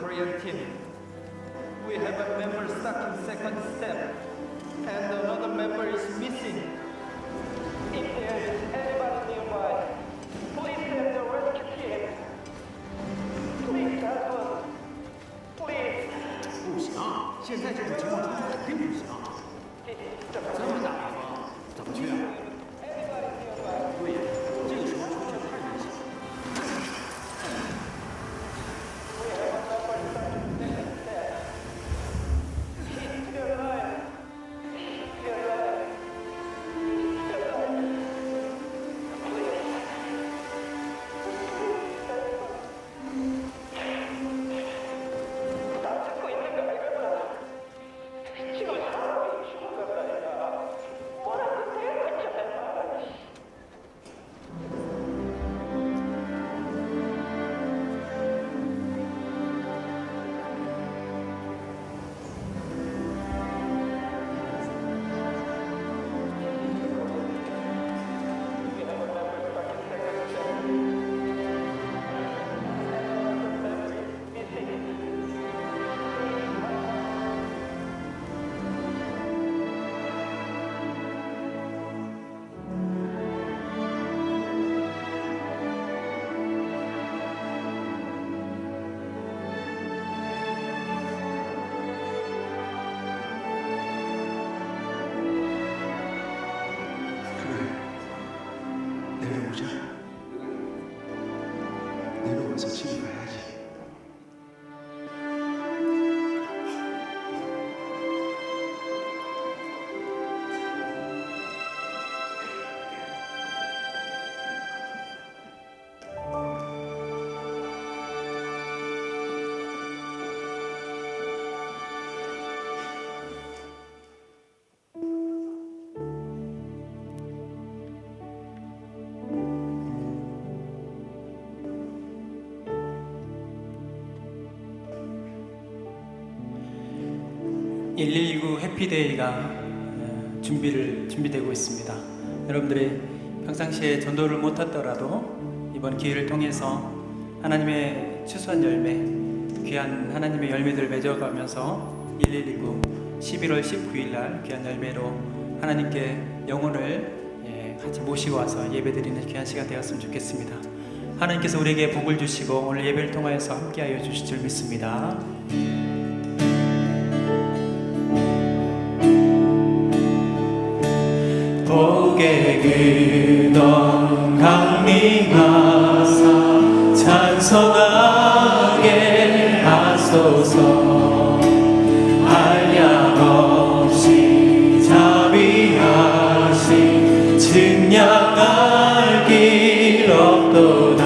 Korean team. We have a member stuck in second step, and another member is missing. If there is anybody nearby, please send the rescue team. Please help us. Please. 不行，现在这种情况出肯定不行。这么大地方怎么去啊？对呀，这个时候出去太危险了。내려와서 집에 가야지. (119) 해피데이가 준비되고 있습니다. 여러분들이 평상시에 전도를 못하더라도 이번 기회를 통해서 하나님의 추수한 열매, 귀한 하나님의 열매들을 맺어가면서 119 11월 19일 날 귀한 열매로 하나님께 영혼을 같이 모시고 와서 예배드리는 귀한 시간 되었으면 좋겠습니다. 하나님께서 우리에게 복을 주시고 오늘 예배를 통하여서 함께하여 주실 줄 믿습니다. 복의 근원 강림하사 찬송하게 하소서. 한량없이 자비하신 증량할 길 없도다.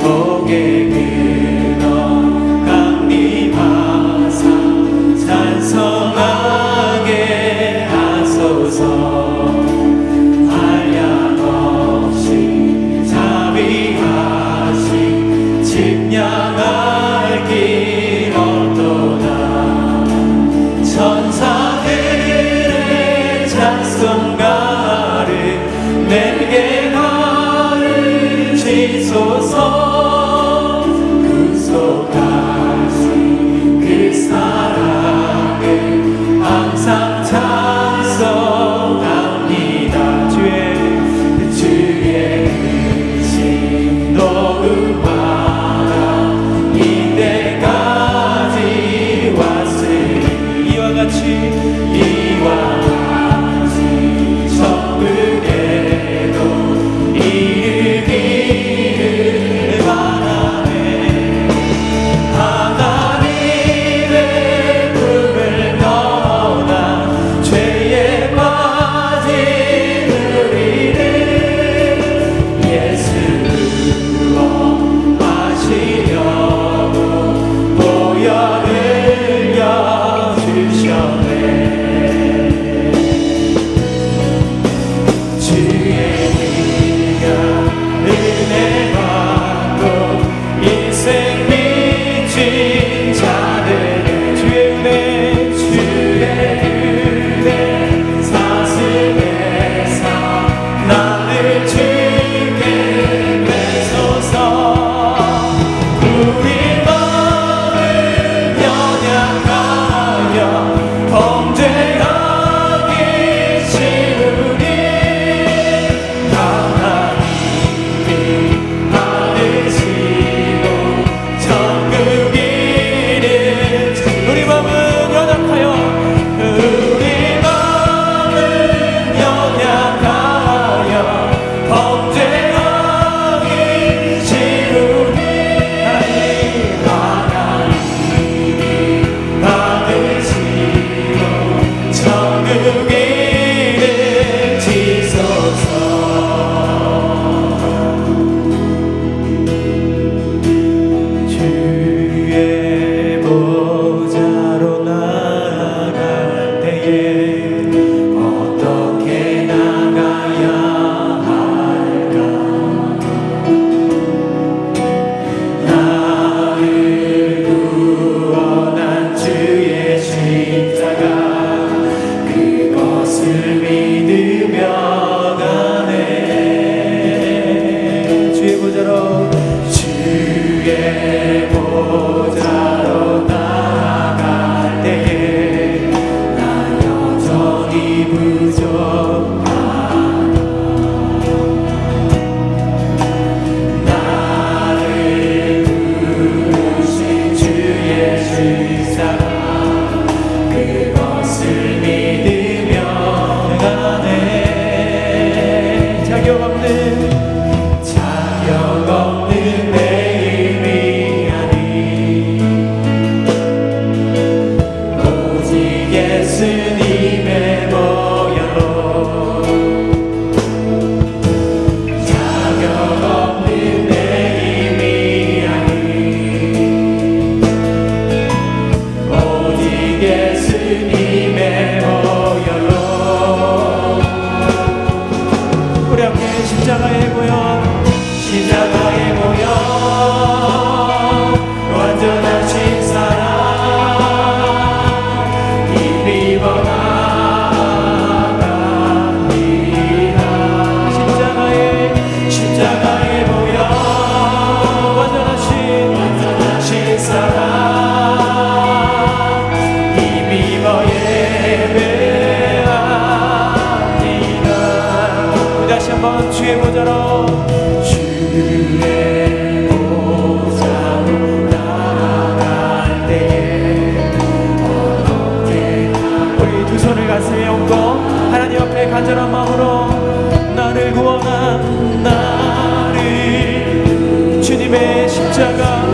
복의 근원 강림하사 찬송하게 하소서. 한량없이 자비하신 측량할 길 없도다. 천사들의 찬송가를 내게 가르치소서. 구속하신 그 사랑을 항상 찬송합니다. 주의 의심 녹음하라. 이때까지 왔으니 이와 같이 천국에도 이르기를 바라네. 하나님의 품을 떠나 죄에 빠진 우리를 예수 구원하시려고 보혈을 흘려 주셨네. 십자가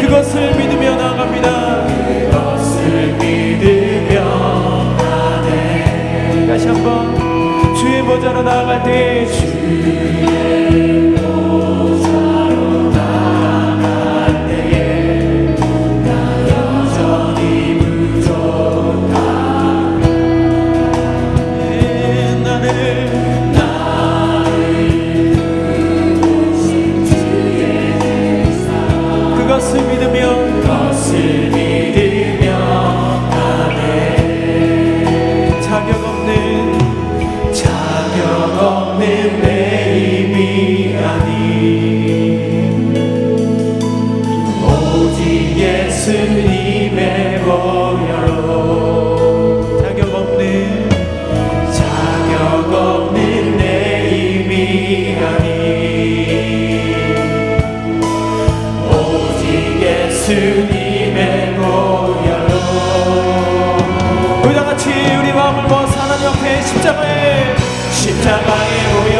그것을 믿으며 나아갑니다. 그것을 믿으며 나네. 다시 한번 주의 보좌로 나아갈 때 주의 보좌로 나아갈 때에 나 여전히 부족하네. 나를 부르신 주의 제사 그것을 믿으며 그것을 믿으며 나네. 자격 없는 내 힘이 아니 오직 예수님의 보혈로 자격 없는 내 힘이 아니 오직 예수님의 보혈로. 우리 다같이 우리 마음을 모아서 하나님 앞에 십자가에 모여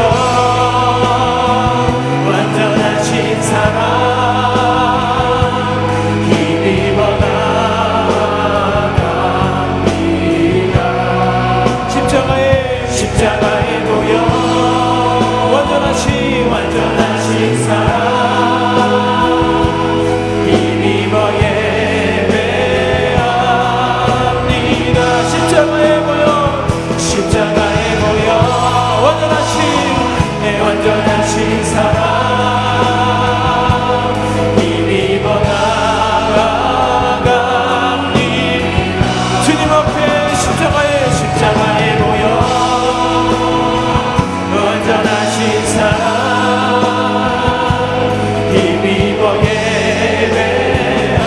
완전하신 사랑 힘입어 나아갑니다. 십자가에 모여 완전하신 사랑 힘입어 예배합니다. 십자가에 모여 완전하신 사랑 힘입어 나아갑니다. 주님 앞에 십자가에 모여 완전하신 사랑 힘입어 예배합니다.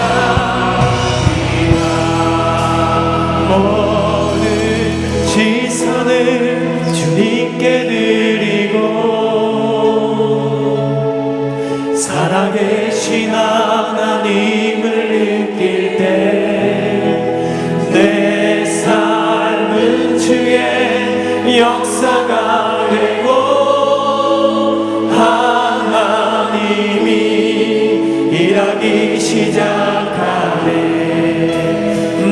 모든 시선을 주님께 드리고 살아계신 하나님을 느낄 때 내 삶은 주의 역사가 되고 하나님이 일하기 시작하네.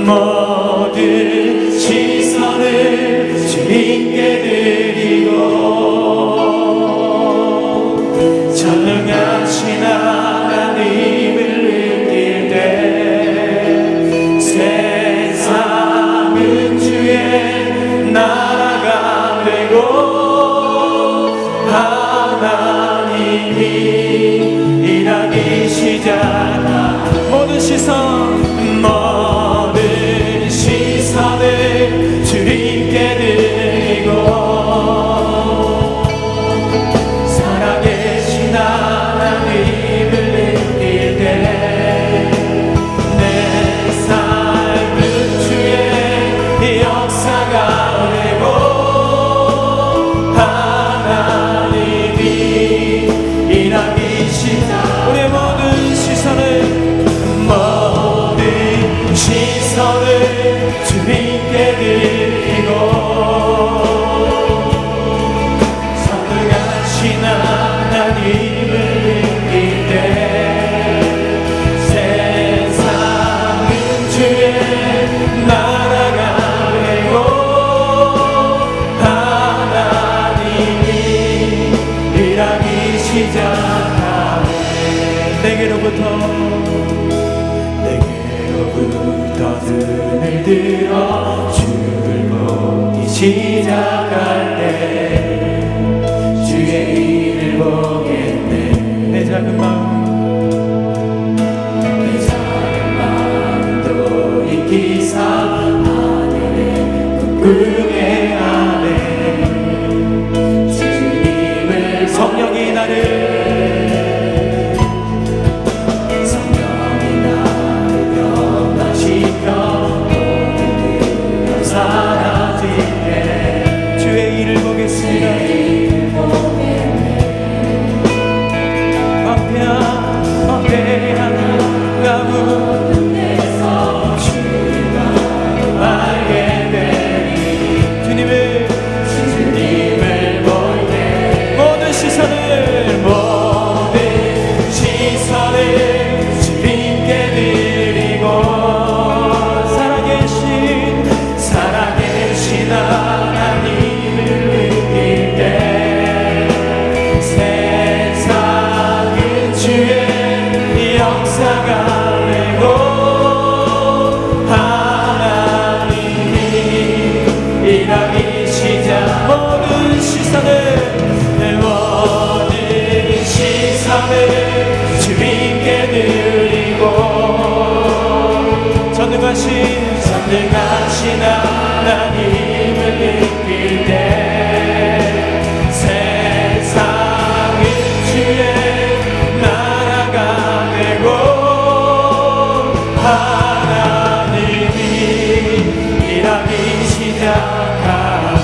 모든 시선을 주님께 드리고 전능하신 하나님을 느낄 때 세상은 주의 나라가 되고 하나님이 일하기 시작한 모든 시선을 주님께 드리고 살아계신 하나님을 느낄 때 내 삶은 주의 역사가 되고 하나님이 일하기 시작. 우리의 모든 시선을 주님께 드리고 선능하신 하나님을 느낄 때 세상은 주의 나라가 되고 하나님이 일하기 시작하네. 내게로부터 눈을 들어 주를 보기 시작할 때 주의 일을 보겠네. 내 작은 마음도 익히사 하늘의 꿈꾸게 하네. 주님을 성령이 나를 사라지네. 주의 일을 보겠습니다. 황폐한 가운데서 주가 알게 되리. 일하기 시작 모든 시선을 주님께 드리고 전능하신 하나님을 느낄 때 세상은 주의 나라가 되고 하나님이 일하기 시작하네.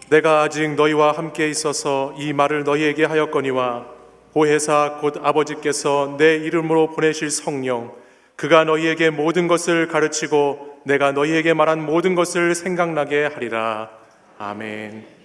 내가 아직 너희와 함께 있어서 이 말을 너희에게 하였거니와 보혜사 곧 아버지께서 내 이름으로 보내실 성령 그가 너희에게 모든 것을 가르치고 내가 너희에게 말한 모든 것을 생각나게 하리라. 아멘.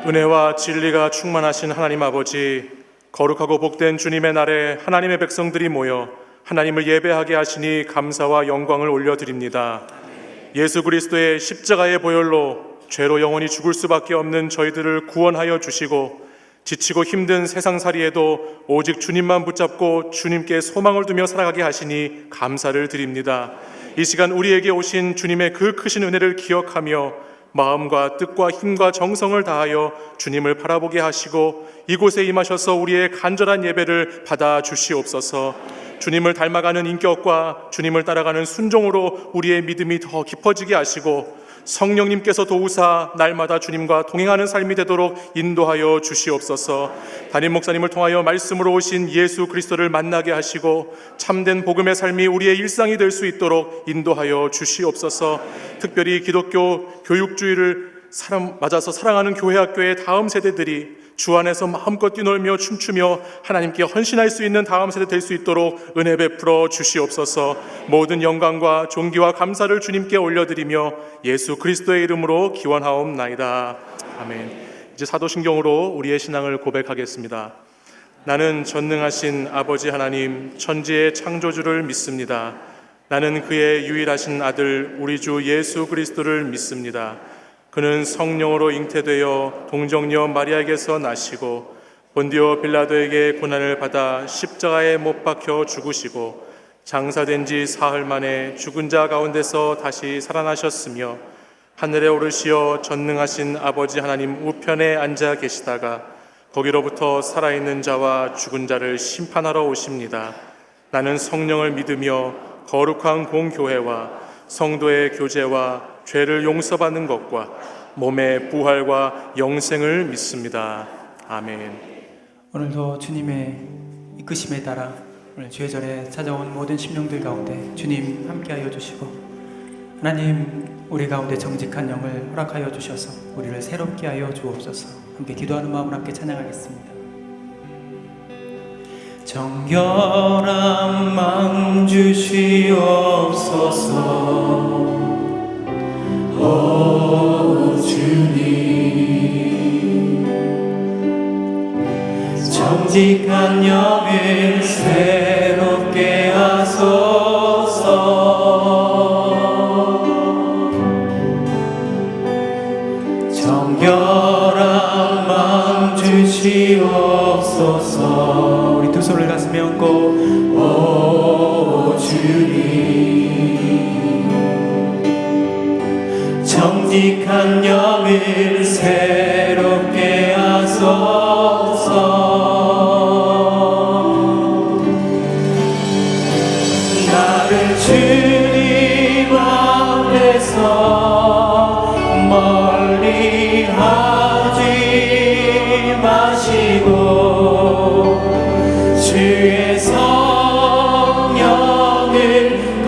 은혜와 진리가 충만하신 하나님 아버지, 거룩하고 복된 주님의 날에 하나님의 백성들이 모여 하나님을 예배하게 하시니 감사와 영광을 올려드립니다. 예수 그리스도의 십자가의 보혈로 죄로 영원히 죽을 수밖에 없는 저희들을 구원하여 주시고 지치고 힘든 세상살이에도 오직 주님만 붙잡고 주님께 소망을 두며 살아가게 하시니 감사를 드립니다. 이 시간 우리에게 오신 주님의 그 크신 은혜를 기억하며 마음과 뜻과 힘과 정성을 다하여 주님을 바라보게 하시고 이곳에 임하셔서 우리의 간절한 예배를 받아 주시옵소서. 주님을 닮아가는 인격과 주님을 따라가는 순종으로 우리의 믿음이 더 깊어지게 하시고 성령님께서 도우사 날마다 주님과 동행하는 삶이 되도록 인도하여 주시옵소서. 담임 목사님을 통하여 말씀으로 오신 예수 그리스도를 만나게 하시고 참된 복음의 삶이 우리의 일상이 될 수 있도록 인도하여 주시옵소서. 특별히 기독교 교육주의를 맞아서 사랑하는 교회학교의 다음 세대들이 주 안에서 마음껏 뛰놀며 춤추며 하나님께 헌신할 수 있는 다음 세대 될 수 있도록 은혜 베풀어 주시옵소서. 모든 영광과 존귀와 감사를 주님께 올려드리며 예수 그리스도의 이름으로 기원하옵나이다. 아멘. 이제 사도신경으로 우리의 신앙을 고백하겠습니다. 나는 전능하신 아버지 하나님 천지의 창조주를 믿습니다. 나는 그의 유일하신 아들 우리 주 예수 그리스도를 믿습니다. 그는 성령으로 잉태되어 동정녀 마리아에게서 나시고 본디오 빌라도에게 고난을 받아 십자가에 못 박혀 죽으시고 장사된 지 사흘 만에 죽은 자 가운데서 다시 살아나셨으며 하늘에 오르시어 전능하신 아버지 하나님 우편에 앉아 계시다가 거기로부터 살아있는 자와 죽은 자를 심판하러 오십니다. 나는 성령을 믿으며 거룩한 공교회와 성도의 교제와 죄를 용서받는 것과 몸의 부활과 영생을 믿습니다. 아멘. 오늘도 주님의 이끄심에 따라 오늘 주의절에 찾아온 모든 심령들 가운데 주님 함께하여 주시고 하나님 우리 가운데 정직한 영을 허락하여 주셔서 우리를 새롭게 하여 주옵소서. 함께 기도하는 마음으로 함께 찬양하겠습니다. 정결한 마음 주시옵소서. 오 주님, 정직한 영을 새롭게 하소서. 정결한 마음 주시옵소서. 우리 두 손을 가슴에 얹고 오 주님, 정직한 영을 새롭게 하소서. 나를 주님 앞에서 멀리 하지 마시고 주의 성령을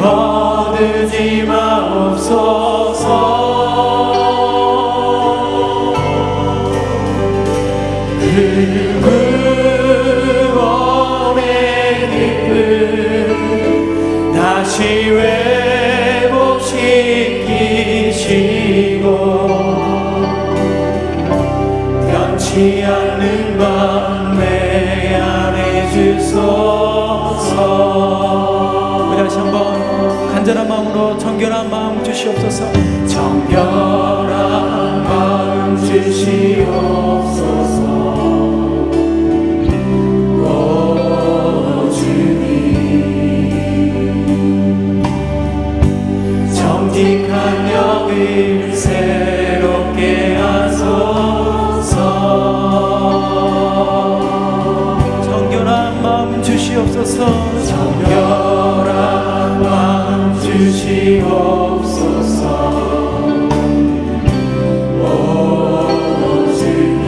거두지 마옵소서. 그 구원의 기쁨 다시 회복시키시고 변치 않는 밤 내 안에 주소서. 우리 다시 한번 간절한 마음으로 정결한 마음 주시옵소서. 정결한 마음 주시옵소서. 오 주님, 정직한 영을 새롭게 하소서. 정결한 마음 주시옵소서. 정결한 마음 주시옵소서. 오 주님,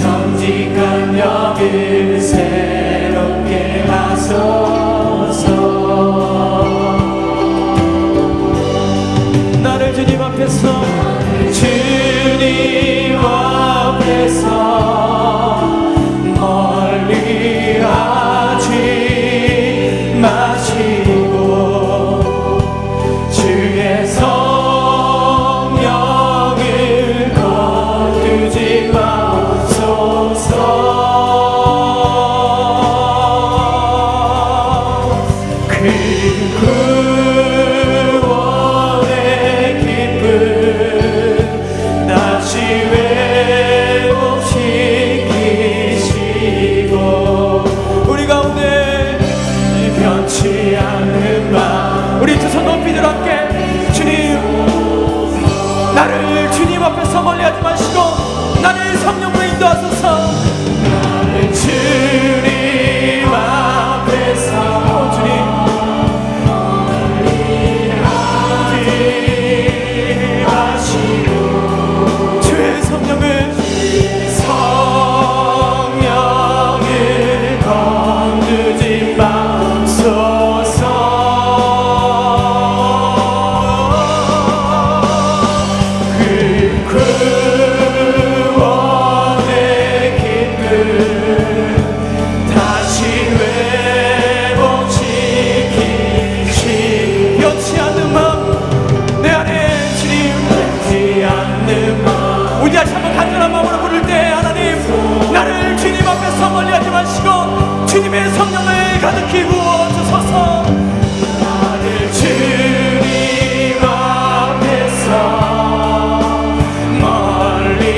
정직한 영을 새롭게 하소서. 나를 주님 앞에서 주님 앞에서 멀리 하지 마시고 주의 성령을 거두지 마옵소서. 그 구원의 기쁨 다시 회복시키시고 우리 가운데 변치 않는 밤 우리 두 손 높이 들어 함께 주님, 나를 주님 앞에서 멀리하지 마시고 나를 성령으로 인도하소서. 나를 주님 앞에서 주님 주의 성령을 거두지 마옵소서. 그 구원의 기쁨 다시 회복시키시 변치 않는 마음 내 안에 주님 변치 않는 마음 우리 다시 한번 간절한 마음으로 부를 때 하나님, 나를 주님 앞에서 멀리하지 마시고 주님의 성령을 가득히 부어주소서. 나를 주님 앞에서 멀리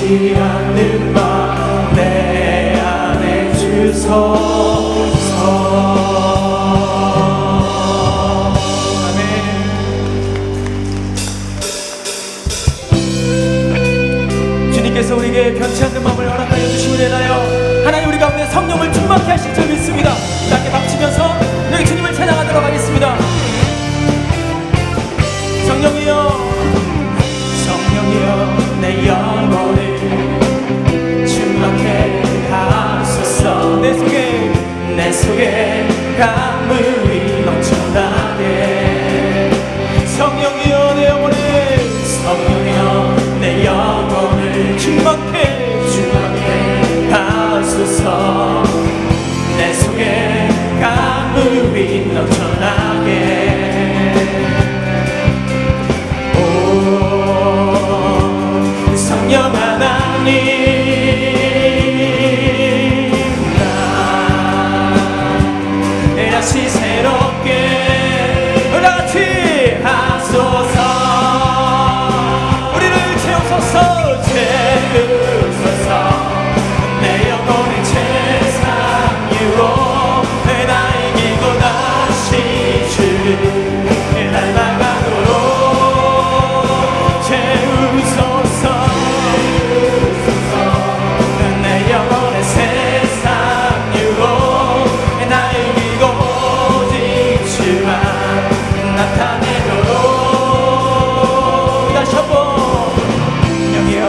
변치 않는 마음 내 안에 주소서. 아멘. 주님께서 우리에게 변치 않는 마음을 허락하여 주시고 인하여 하나님 우리 가운데 성령을 충만케 하실 줄 믿습니다. 함께 박치면서 우리 주님을 찬양하도록 하겠습니다. 성령이여, 성령이여, 내 영혼을 충만케 하소서. 내 속에 감물이 넘쳐나게. 성령이여, 내 영혼을, 성령이여, 내 영혼을 충만케 하소서. 내 속에 감물이 넘쳐나게. 성령 하나님, 나 다시 새롭게 다같이 하소서. 우리를 채우소서, 채우소서. 내 영혼의 최상위로 나 이기고 다시 주를 닮아가도록 채우소서. 내 영혼의 세상으로 나 이기고 오직 주만 나타내도록. 다시 한번 영이여,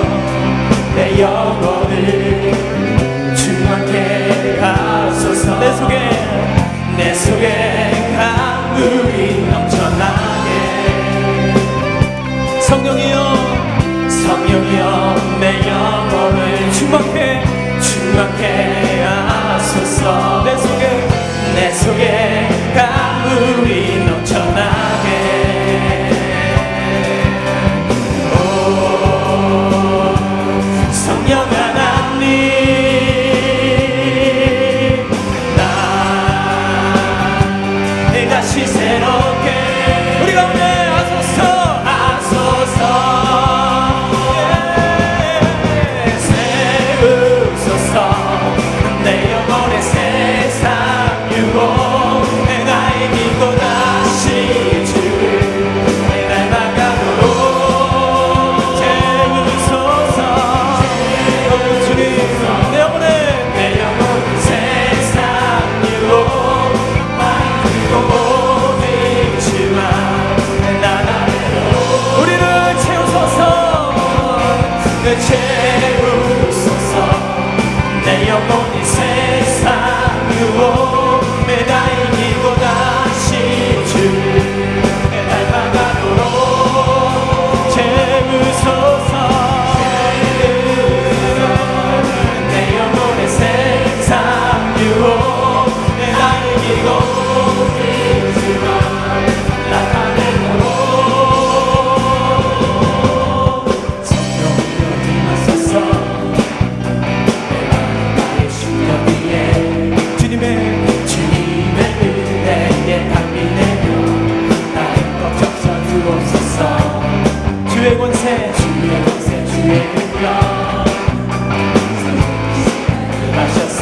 내 영혼을 충만케 하소서. 내 속에 감물이 넘쳐나게. 성령이여, 성령이여, 내 영혼을 충만케 하소서. 내 속에 감물이 넘쳐나게. 오, 성령 하나님, 나 다시 새롭게 우리 가운데 하소서. 세우소서. 내 영혼의 세상 유혹 나 이기고 다시 주를 닮아가도록 채우소서. 주님, 내 영혼의 세상 유혹 나 이기고 오직 주만 나타내도록 우리를 채우소서. 채우소서. 내 영혼이 세상 유혹에 나 이기고 다시 주를 닮아가도록 채우소서. 내 영혼의 세상 유혹에 나 이기고 오직 주만 나타내도록. 주님의 은혜에 담비내며 나의 것 적셔주옵소서. 주의 권세, 주의 능력 하셔서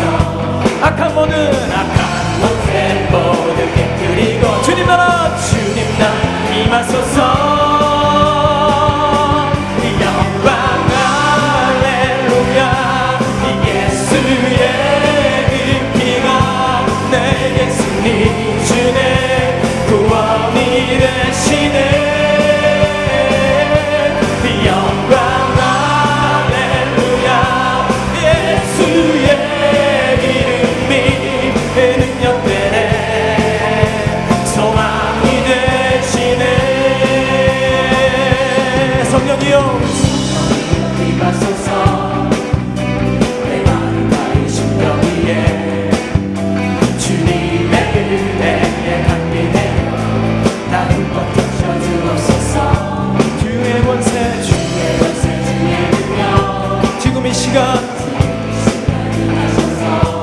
악한 모든 깨뜨리고 주님 나라 임하소서. 영광 할렐루야. 예수의 내게 승리 주네 구원이 되시네. 영광 할렐루야. 예수의 이름이 능력되네. 소망이 되시네. 성령이여, 임하소서. 내 마음 나의 심령 위에 주님의 은혜에 담비내며 나를 꽉 적셔주옵소서. 주의 권세, 주의 능력 지금 이 시간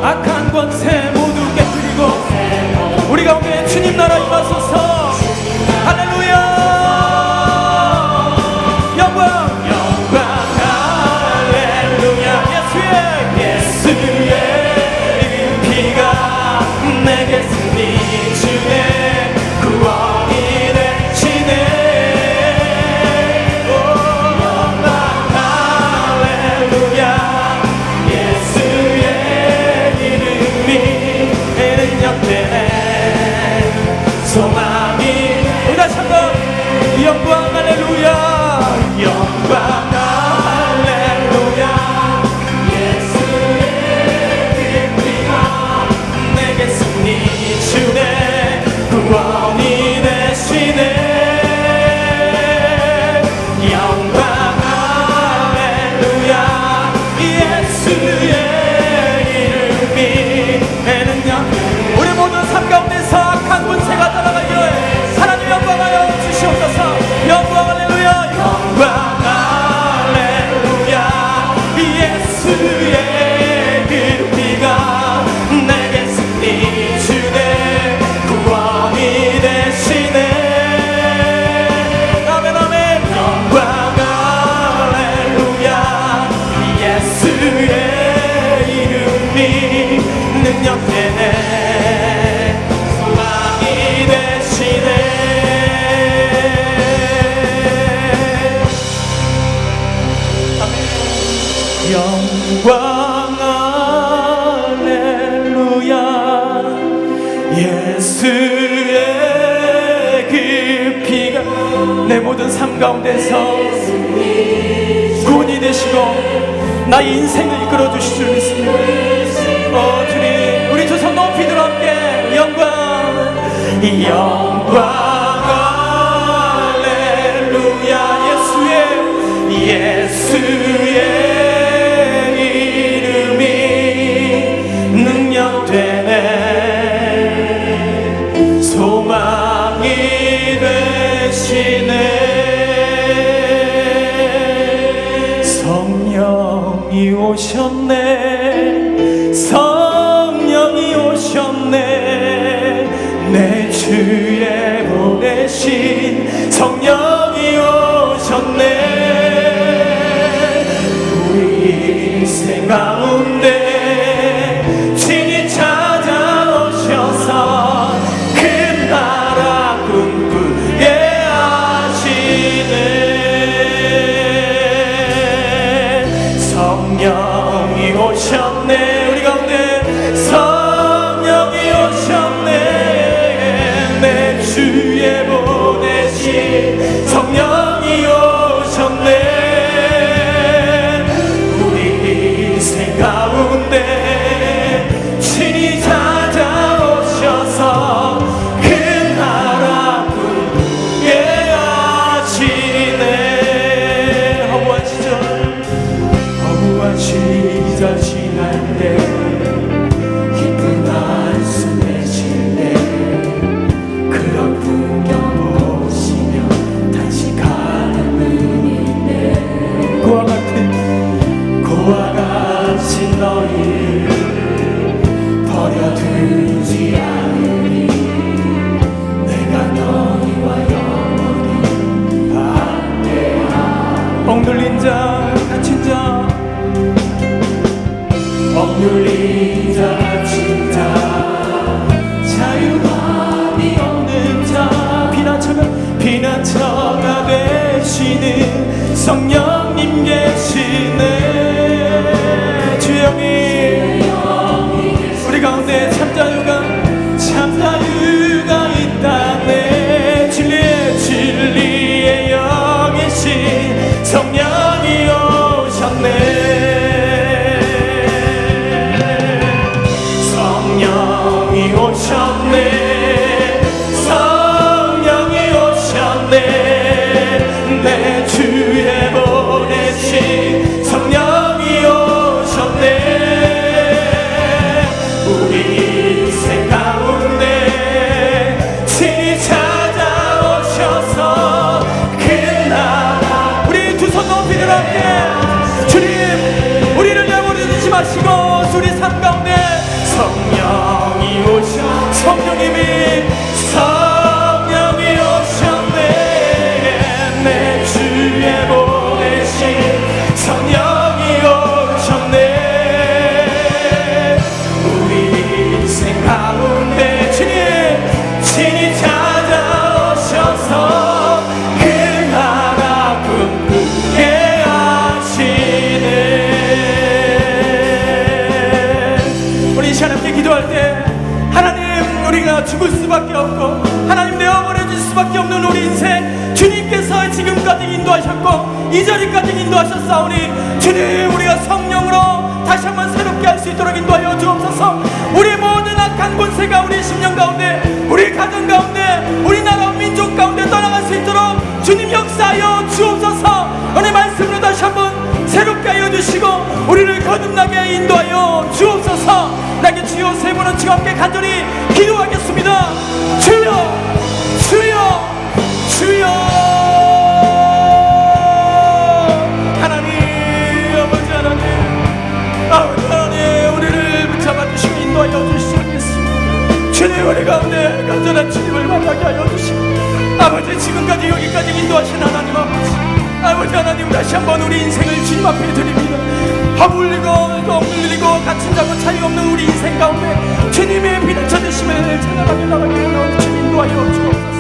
악한 권세 모두 깨뜨리고 우리 가운데 주님 나라 임하소서. 할렐루야. 영광 할렐루야. 영광 할렐루야. 예수의 그 피가 내 모든 삶 가운데서 구원이 되시고 나의 인생을 이끌어 주실 줄 믿습니다. 주님, 우리 두 손 높이 들어 함께 영광 할렐루야. 예수의 이름이 능력되네. 소망이 되시네. 성령이 오셨네. 성령이 오셨네. 내 주에 보내신 성령이 오셨네. 우리 인생 가운데 친히 찾아오셔서 그 나라 꿈꾸게 하시네. 성령이 오셨네. 우리 가운데 성령이 오셨네. 내 주에 보내신 성령이 오셨네. 우리 인생 가운데 친히 찾아오셔서 그 나라 꿈꾸게 하시네. 허무한 시절 지날 때 기쁜 한숨 내쉴 때 그런 풍경 보시며 다시 가는 분인데 고와 같이 너희를 버려두지 않으니 내가 너희와 영원히 함께하리. 억눌린 자 갇힌 자 억눌린 자 갇힌 자 자유함이 없는 자 피난처가 되시는 성령님 계시네. 주영이 우리 가운데 참자유가 있다네. 진리의 영이신 성령이 오셨네. 성령이 오셨네. 성령이 오셨네. 내 주에 보내신 성령이 오셨네. 우리 인생 가운데 친히 찾아오셔서 그 나라. 우리 두 손 높이 들어 함께 주님, 우리를 내버려두지 마시고 우리 삶 가운데 성령이 오셨네. 내 주에 보내신 성령이 오셨네. 우리 인생 가운데 친히 찾아오셔서 그 나라 꿈꾸게 하시네. 우리 이 시간 함께 기도할 때 하나님, 우리가 죽을 수밖에 없고 하나님 내어버려질 수밖에 없는 우리 인생 주님께서 지금까지 인도하셨고 이 자리까지 인도하셨사오니 주님, 우리가 성령으로 다시 한번 새롭게 할 수 있도록 인도하여 주옵소서. 우리 모든 악한 권세가 우리 심령 가운데, 우리 가정 가운데, 우리나라 민족 가운데 떠나갈 수 있도록 주님 역사하여 주옵소서. 오늘 말씀으로 다시 한번 새롭게 하여 주시고 우리를 거듭나게 인도하여 주옵소서. 나게 주여 세 분은 지금 함께 간절히 기도하겠습니다. 주여, 주여, 주여. 하나님, 아버지 하나님, 아버지 하나님, 우리를 붙잡아 주시고 인도하여 주시겠습니다. 주님, 우리 가운데 간절한 주님을 만나게 하여 주시고 아버지, 지금까지 여기까지 인도하신 하나님 아버지 하나님, 다시 한번 우리 인생을 주님 앞에 드립니다. 허물리고 억눌리고 갇힌 자고 차이 없는 우리 인생 가운데 주님의 비난처 되심을 찾아가게 나가게 하여 주님 인도하여 주옵소서.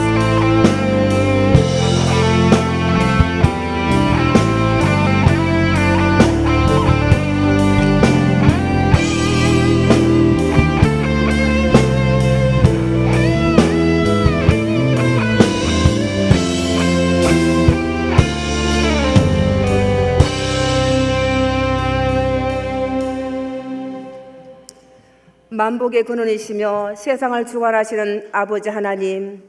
만복의 근원이시며 세상을 주관하시는 아버지 하나님,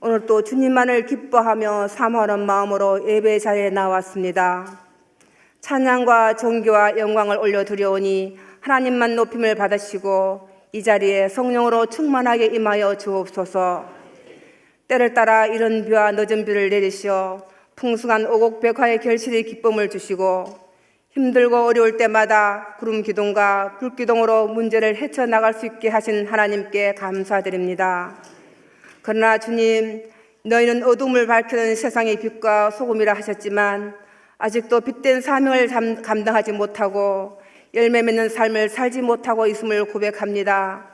오늘 또 주님만을 기뻐하며 사모하는 마음으로 예배 자리에 나왔습니다. 찬양과 존귀와 영광을 올려드려오니 하나님만 높임을 받으시고 이 자리에 성령으로 충만하게 임하여 주옵소서. 때를 따라 이른 비와 늦은 비를 내리시어 풍성한 오곡백화의 결실의 기쁨을 주시고 힘들고 어려울 때마다 구름 기둥과 불 기둥으로 문제를 헤쳐나갈 수 있게 하신 하나님께 감사드립니다. 그러나 주님, 너희는 어둠을 밝히는 세상의 빛과 소금이라 하셨지만 아직도 빛된 사명을 감당하지 못하고 열매 맺는 삶을 살지 못하고 있음을 고백합니다.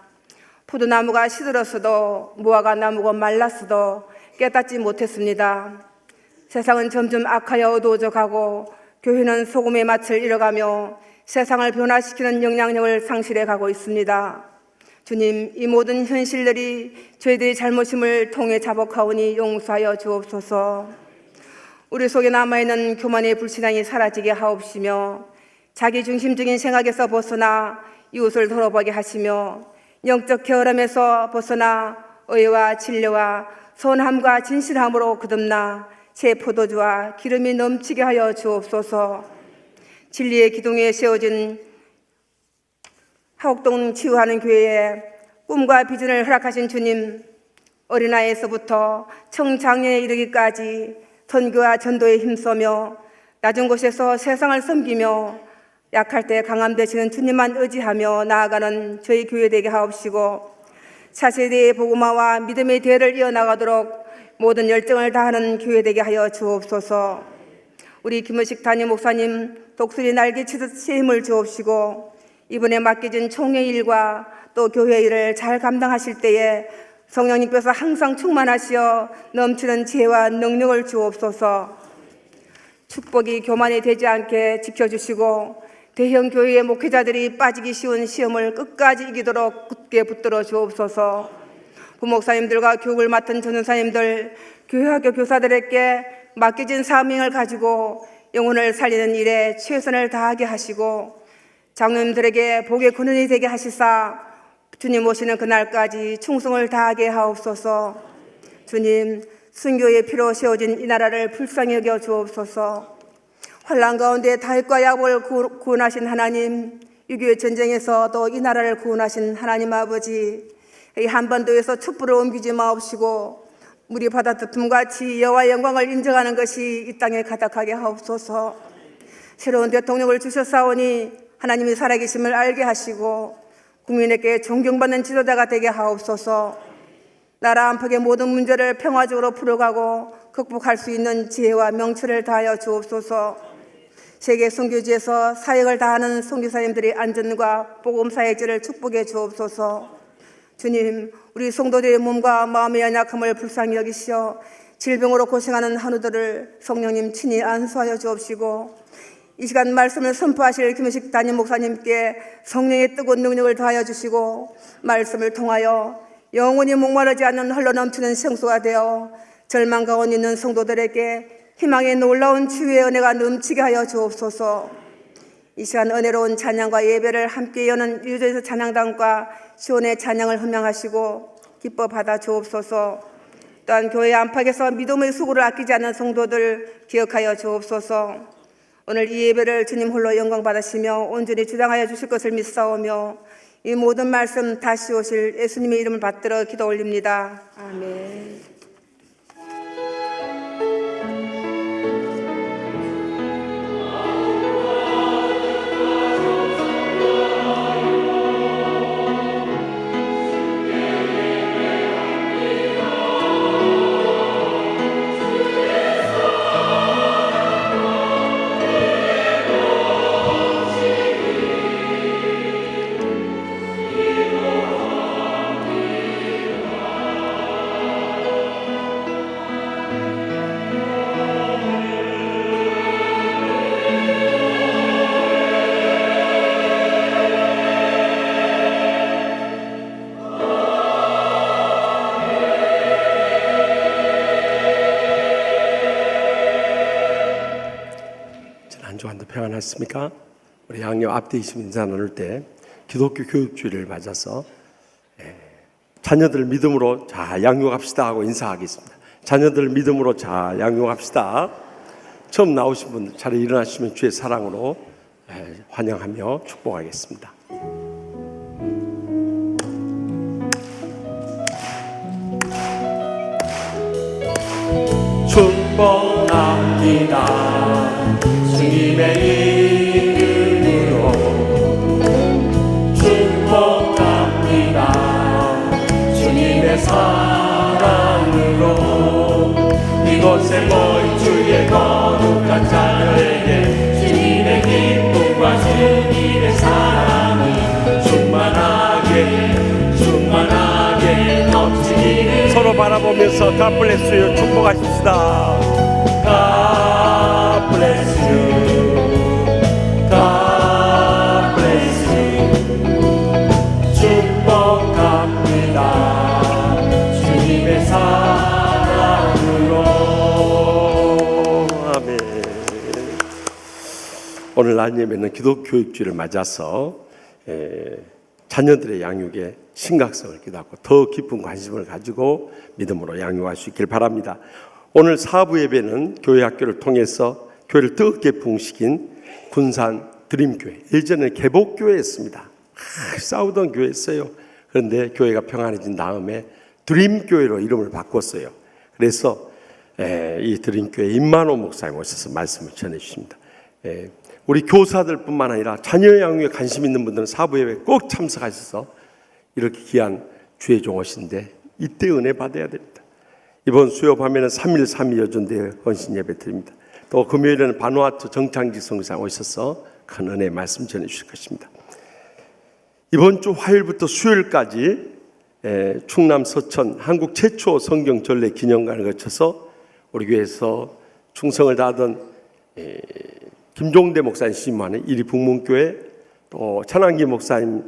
포도나무가 시들었어도 무화과 나무가 말랐어도 깨닫지 못했습니다. 세상은 점점 악하여 어두워져 가고 교회는 소금의 맛을 잃어가며 세상을 변화시키는 영향력을 상실해 가고 있습니다. 주님, 이 모든 현실들이 저희들의 잘못임을 통해 자복하오니 용서하여 주옵소서. 우리 속에 남아있는 교만의 불신앙이 사라지게 하옵시며 자기 중심적인 생각에서 벗어나 이웃을 돌아보게 하시며 영적 게으름에서 벗어나 의와 진리와 선함과 진실함으로 거듭나 새 포도주와 기름이 넘치게 하여 주옵소서. 진리의 기둥에 세워진 하옥동 치유하는 교회에 꿈과 비전을 허락하신 주님, 어린아이에서부터 청장년에 이르기까지 선교와 전도에 힘써며 낮은 곳에서 세상을 섬기며 약할 때 강함 되시는 주님만 의지하며 나아가는 저희 교회 되게 하옵시고 차세대의 복음화와 믿음의 대를 이어나가도록 모든 열정을 다하는 교회 되게 하여 주옵소서. 우리 김은식 담임 목사님 독수리 날개치듯 새 힘을 주옵시고 이번에 맡겨진 총회 일과 또 교회 일을 잘 감당하실 때에 성령님께서 항상 충만하시어 넘치는 지혜와 능력을 주옵소서. 축복이 교만이 되지 않게 지켜주시고 대형 교회의 목회자들이 빠지기 쉬운 시험을 끝까지 이기도록 굳게 붙들어 주옵소서. 부목사님들과 교육을 맡은 전도사님들, 교회학교 교사들에게 맡겨진 사명을 가지고 영혼을 살리는 일에 최선을 다하게 하시고 장로님들에게 복의 근원이 되게 하시사 주님 오시는 그날까지 충성을 다하게 하옵소서. 주님, 순교의 피로 세워진 이 나라를 불쌍히 여겨 주옵소서. 환난 가운데 다윗과 야곱을 구원하신 하나님, 6.25 전쟁에서 또 이 나라를 구원하신 하나님 아버지, 이 한반도에서 촛불을 옮기지 마옵시고 물이 바다 덮음같이 여호와의 영광을 인정하는 것이 이 땅에 가득하게 하옵소서. 새로운 대통령을 주셨사오니 하나님이 살아계심을 알게 하시고 국민에게 존경받는 지도자가 되게 하옵소서. 나라 안팎의 모든 문제를 평화적으로 풀어가고 극복할 수 있는 지혜와 명철을 다하여 주옵소서. 세계 선교지에서 사역을 다하는 선교사님들의 안전과 복음 사역지를 축복해 주옵소서. 주님, 우리 성도들의 몸과 마음의 연약함을 불쌍히 여기시어 질병으로 고생하는 한우들을 성령님 친히 안수하여 주옵시고 이 시간 말씀을 선포하실 김은식 담임 목사님께 성령의 뜨거운 능력을 더하여 주시고 말씀을 통하여 영원히 목마르지 않는 흘러 넘치는 생수가 되어 절망 가운데 있는 성도들에게 희망의 놀라운 치유의 은혜가 넘치게 하여 주옵소서. 이 시간 은혜로운 찬양과 예배를 함께 여는 유저에서 찬양단과 시온의 찬양을 흠양하시고 기뻐 받아 주옵소서. 또한 교회 안팎에서 믿음의 수고를 아끼지 않는 성도들 기억하여 주옵소서. 오늘 이 예배를 주님 홀로 영광 받으시며 온전히 주장하여 주실 것을 믿사오며 이 모든 말씀 다시 오실 예수님의 이름을 받들어 기도 올립니다. 아멘. 평안하십니까? 우리 양녀 앞뒤 20인사 나눌 때 기독교 교육주일을 맞아서 자녀들 믿음으로 잘 양육합시다 하고 인사하겠습니다. 자녀들 믿음으로 잘 양육합시다. 처음 나오신 분들 자리에 일어나시면 주의 사랑으로 환영하며 축복하겠습니다. 축복합니다. 주님의 이름으로 축복합니다. 주님의 사랑으로 이곳에 모인 주의 거룩한 자녀에게 주님의 기쁨과 주님의 사랑이 충만하게 넘치기를 서로 바라보면서 God bless you 축복하십시다. God bless you. God bless you. 축복합니다. 주님의 사랑으로. 아멘. 오늘 날 예배는 기독교육주를 맞아서 자녀들의 양육에 심각성을 기도하고 더 깊은 관심을 가지고 믿음으로 양육할 수 있길 바랍니다. 오늘 사부 예배는 교회 학교를 통해서 교회를 뜨겁게 부흥시킨 군산 드림교회, 예전에 개복교회였습니다. 싸우던 교회였어요. 그런데 교회가 평안해진 다음에 드림교회로 이름을 바꿨어요. 그래서 이 드림교회 임만호 목사님 오셔서 말씀을 전해주십니다. 우리 교사들뿐만 아니라 자녀 양육에 관심 있는 분들은 사부 예배 꼭 참석하셔서 이렇게 귀한 주의 종오신데 이때 은혜 받아야 됩니다. 이번 수요 밤에는 3일 3위 여전대회 헌신 예배 드립니다. 또 금요일에는 바누아투 정창직 성사 오셔서 큰 은혜 말씀 전해 주실 것입니다. 이번 주 화요일부터 수요일까지 충남 서천 한국 최초 성경 전례 기념관을 거쳐서 우리 교회에서 충성을 다하던 김종대 목사님 심무하는 이리 북문교회, 또 천안기 목사님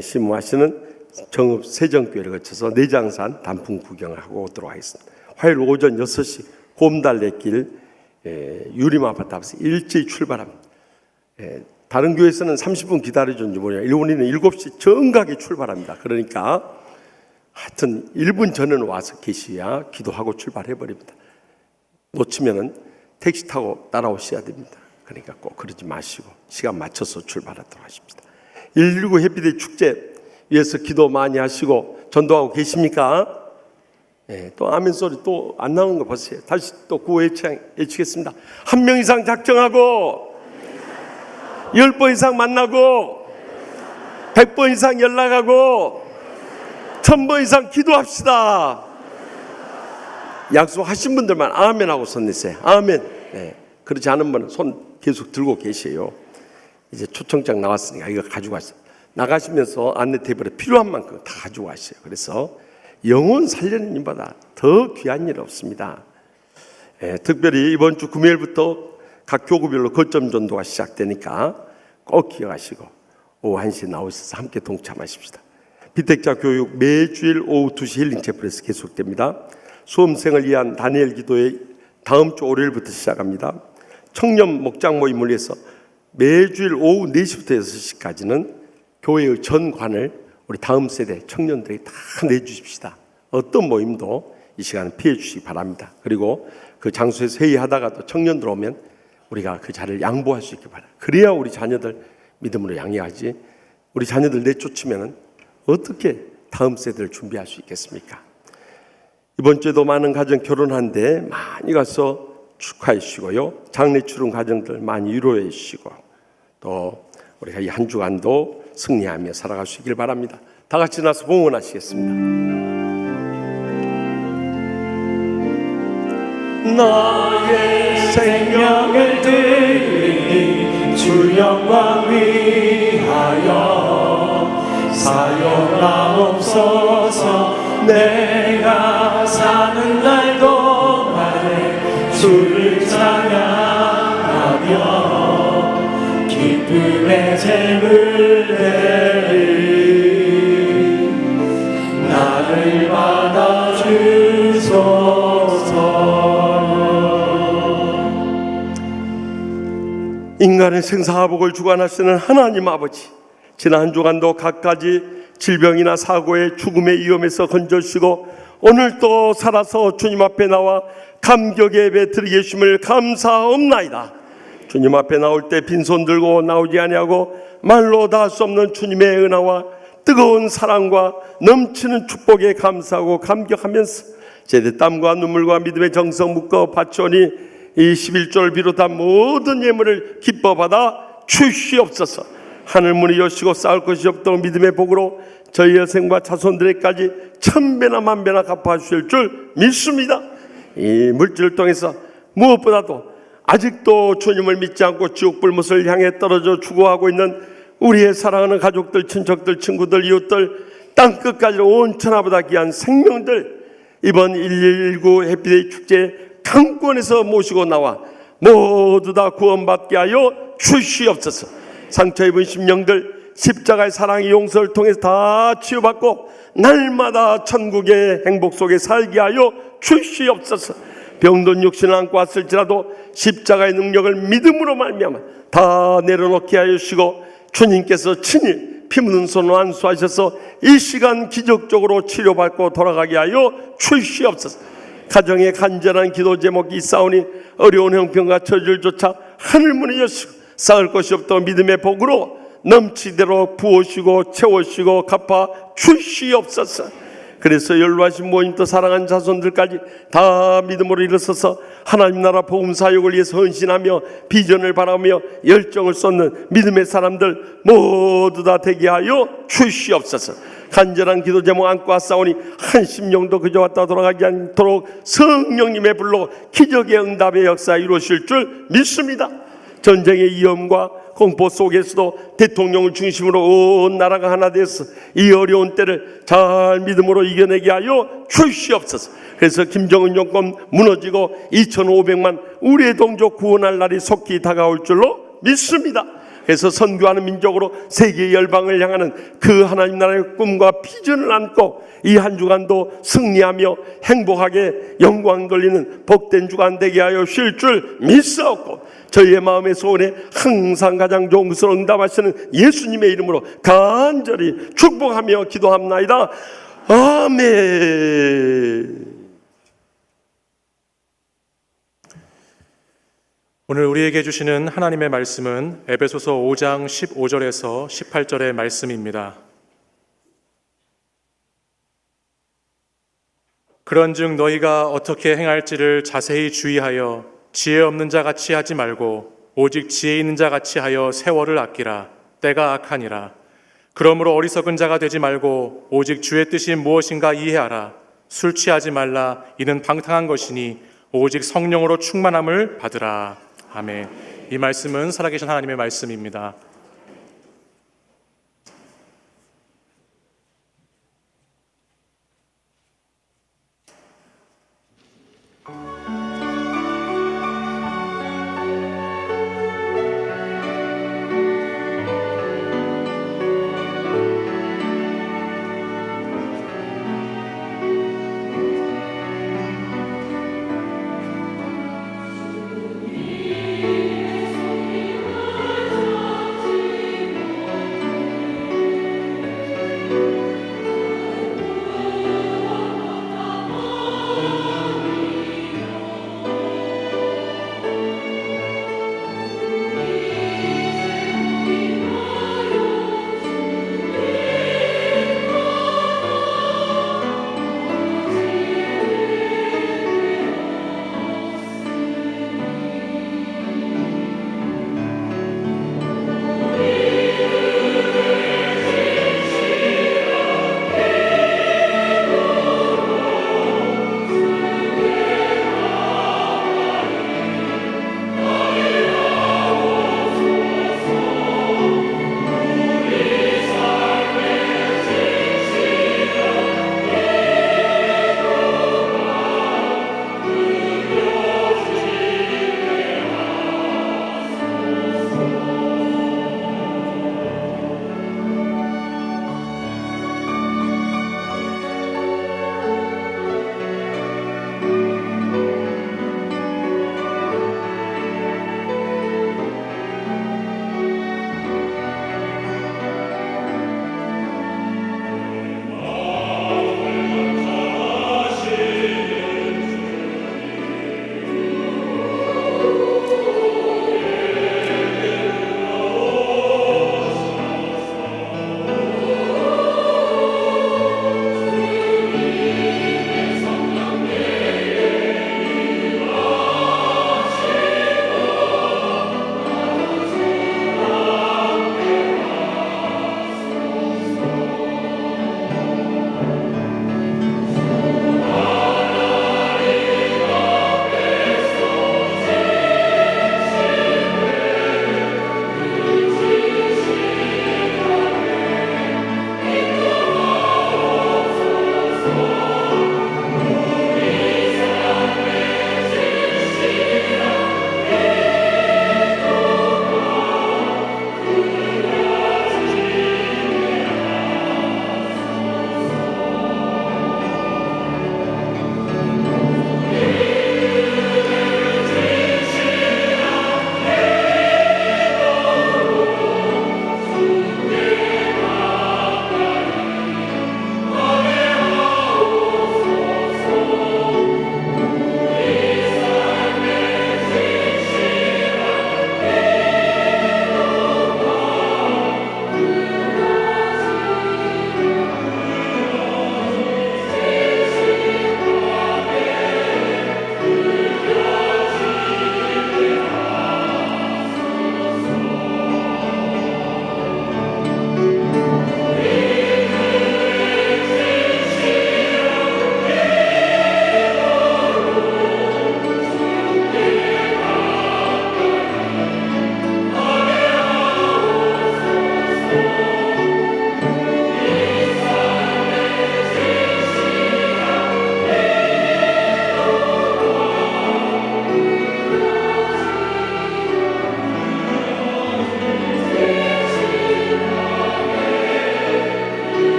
심무하시는 정읍 세정교회를 거쳐서 내장산 단풍 구경을 하고 오도록 하겠습니다. 화요일 오전 6시 곰달래길 유림아파트 앞에서 일제히 출발합니다. 다른 교회에서는 30분 기다려줬는지 모르겠어요. 우리는 7시 정각에 출발합니다. 그러니까 하여튼 1분 전에는 와서 계셔야 기도하고 출발해버립니다. 놓치면은 택시 타고 따라오셔야 됩니다. 그러니까 꼭 그러지 마시고 시간 맞춰서 출발하도록 하십시다. 119 해피데이 축제 위해서 기도 많이 하시고 전도하고 계십니까? 또 아멘 소리 또 안 나오는 거 보세요. 다시 또 구호 외치겠습니다. 1명 이상 작정하고 10번 이상 만나고 100번 이상 연락하고 1000번 이상 기도합시다. 약속하신 분들만 아멘 하고 손 내세요. 아멘. 그렇지 않은 분은 손 계속 들고 계세요. 이제 초청장 나왔으니까 이거 가지고 가세요. 나가시면서 안내 테이블에 필요한 만큼 다 가지고 가세요. 그래서 영혼 살리는 일보다 더 귀한 일 없습니다. 특별히 이번 주 금요일부터 각 교구별로 거점 전도가 시작되니까 꼭 기억하시고 오후 1시에 나오셔서 함께 동참하십시다. 비택자 교육 매주일 오후 2시 힐링 채플에서 계속됩니다. 수험생을 위한 다니엘 기도회 다음 주 월요일부터 시작합니다. 청년 목장 모임을 위해서 매주일 오후 4시부터 6시까지는 교회의 전관을 우리 다음 세대 청년들에게 다 내주십시다. 어떤 모임도 이 시간을 피해 주시기 바랍니다. 그리고 그 장소에서 회의하다가도 청년들 오면 우리가 그 자리를 양보할 수 있게 바랍니다. 그래야 우리 자녀들 믿음으로 양해하지, 우리 자녀들 내쫓으면 어떻게 다음 세대를 준비할 수 있겠습니까? 이번 주에도 많은 가정 결혼한데 많이 가서 축하해 주시고요. 장례 치른 가정들 많이 위로해 주시고, 또 우리가 이 한 주간도 승리하며 살아갈 수 있길 바랍니다. 다 같이 나서 봉헌하시겠습니다. 나의 생명을 드리니 주 영광 위하여 사용하옵소서. 내가 사는 날 동안에 주를 찬양하며 기쁨의 제물 드리 나를 받아주소서. 인간의 생사화복을 주관하시는 하나님 아버지, 지난 한 주간도 갖가지 질병이나 사고의 죽음의 위험에서 건져주시고 오늘 또 살아서 주님 앞에 나와 감격의 예배 드리게 해주심을 감사옵나이다. 주님 앞에 나올 때 빈손 들고 나오지 아니하고 말로 다 할 수 없는 주님의 은혜와 뜨거운 사랑과 넘치는 축복에 감사하고 감격하면서 제대 땀과 눈물과 믿음의 정성 묶어 바치오니 이 11조를 비롯한 모든 예물을 기뻐 받아 주시옵소서. 하늘 문이 여시고 쌓을 것이 없도록 믿음의 복으로 저희 여생과 자손들에까지 천배나 만배나 갚아주실 줄 믿습니다. 이 물질을 통해서 무엇보다도 아직도 주님을 믿지 않고 지옥 불못을 향해 떨어져 죽어가고 있는 우리의 사랑하는 가족들, 친척들, 친구들, 이웃들, 땅끝까지 온 천하보다 귀한 생명들, 이번 119 해피데이 축제 강권에서 모시고 나와 모두 다 구원받게 하여 주시옵소서. 상처 입은 심령들 십자가의 사랑의 용서를 통해서 다 치유받고 날마다 천국의 행복 속에 살게 하여 주시옵소서. 병든 육신을 안고 왔을지라도 십자가의 능력을 믿음으로 말미암아 다 내려놓게 하여 주시고 주님께서 친히 피 묻은 손으로 안수하셔서 이 시간 기적적으로 치료받고 돌아가게 하여 주시옵소서. 가정의 간절한 기도 제목이 있사오니 어려운 형편과 처지를조차 하늘문을 여시고 쌓을 것이 없던 믿음의 복으로 넘치대로 부으시고 채우시고 갚아 주시옵소서. 그래서 연로하신 모임도 사랑하는 자손들까지 다 믿음으로 일어서서 하나님 나라 복음 사역을 위해서 헌신하며 비전을 바라며 열정을 쏟는 믿음의 사람들 모두 다 되게 하여 주시옵소서. 간절한 기도 제목 안고 왔사오니 한 심령도 그저 왔다 돌아가지 않도록 성령님의 불로 기적의 응답의 역사 이루실 줄 믿습니다. 전쟁의 위험과 공포 속에서도 대통령을 중심으로 온 나라가 하나 되어서 이 어려운 때를 잘 믿음으로 이겨내게 하여 주시옵소서. 그래서 김정은 정권 무너지고 2,500만 우리의 동족 구원할 날이 속히 다가올 줄로 믿습니다. 그래서 선교하는 민족으로 세계 열방을 향하는 그 하나님 나라의 꿈과 비전을 안고 이 한 주간도 승리하며 행복하게 영광 돌리는 복된 주간 되게 하여 주실 줄 믿사옵고 저희의 마음의 소원에 항상 가장 좋은 것을 응답하시는 예수님의 이름으로 간절히 축복하며 기도합나이다. 아멘. 오늘 우리에게 주시는 하나님의 말씀은 에베소서 5장 15절에서 18절의 말씀입니다. 그런즉 너희가 어떻게 행할지를 자세히 주의하여 지혜 없는 자 같이 하지 말고 오직 지혜 있는 자 같이 하여 세월을 아끼라. 때가 악하니라. 그러므로 어리석은 자가 되지 말고 오직 주의 뜻이 무엇인가 이해하라. 술 취하지 말라. 이는 방탕한 것이니 오직 성령으로 충만함을 받으라. 아멘. 이 말씀은 살아계신 하나님의 말씀입니다.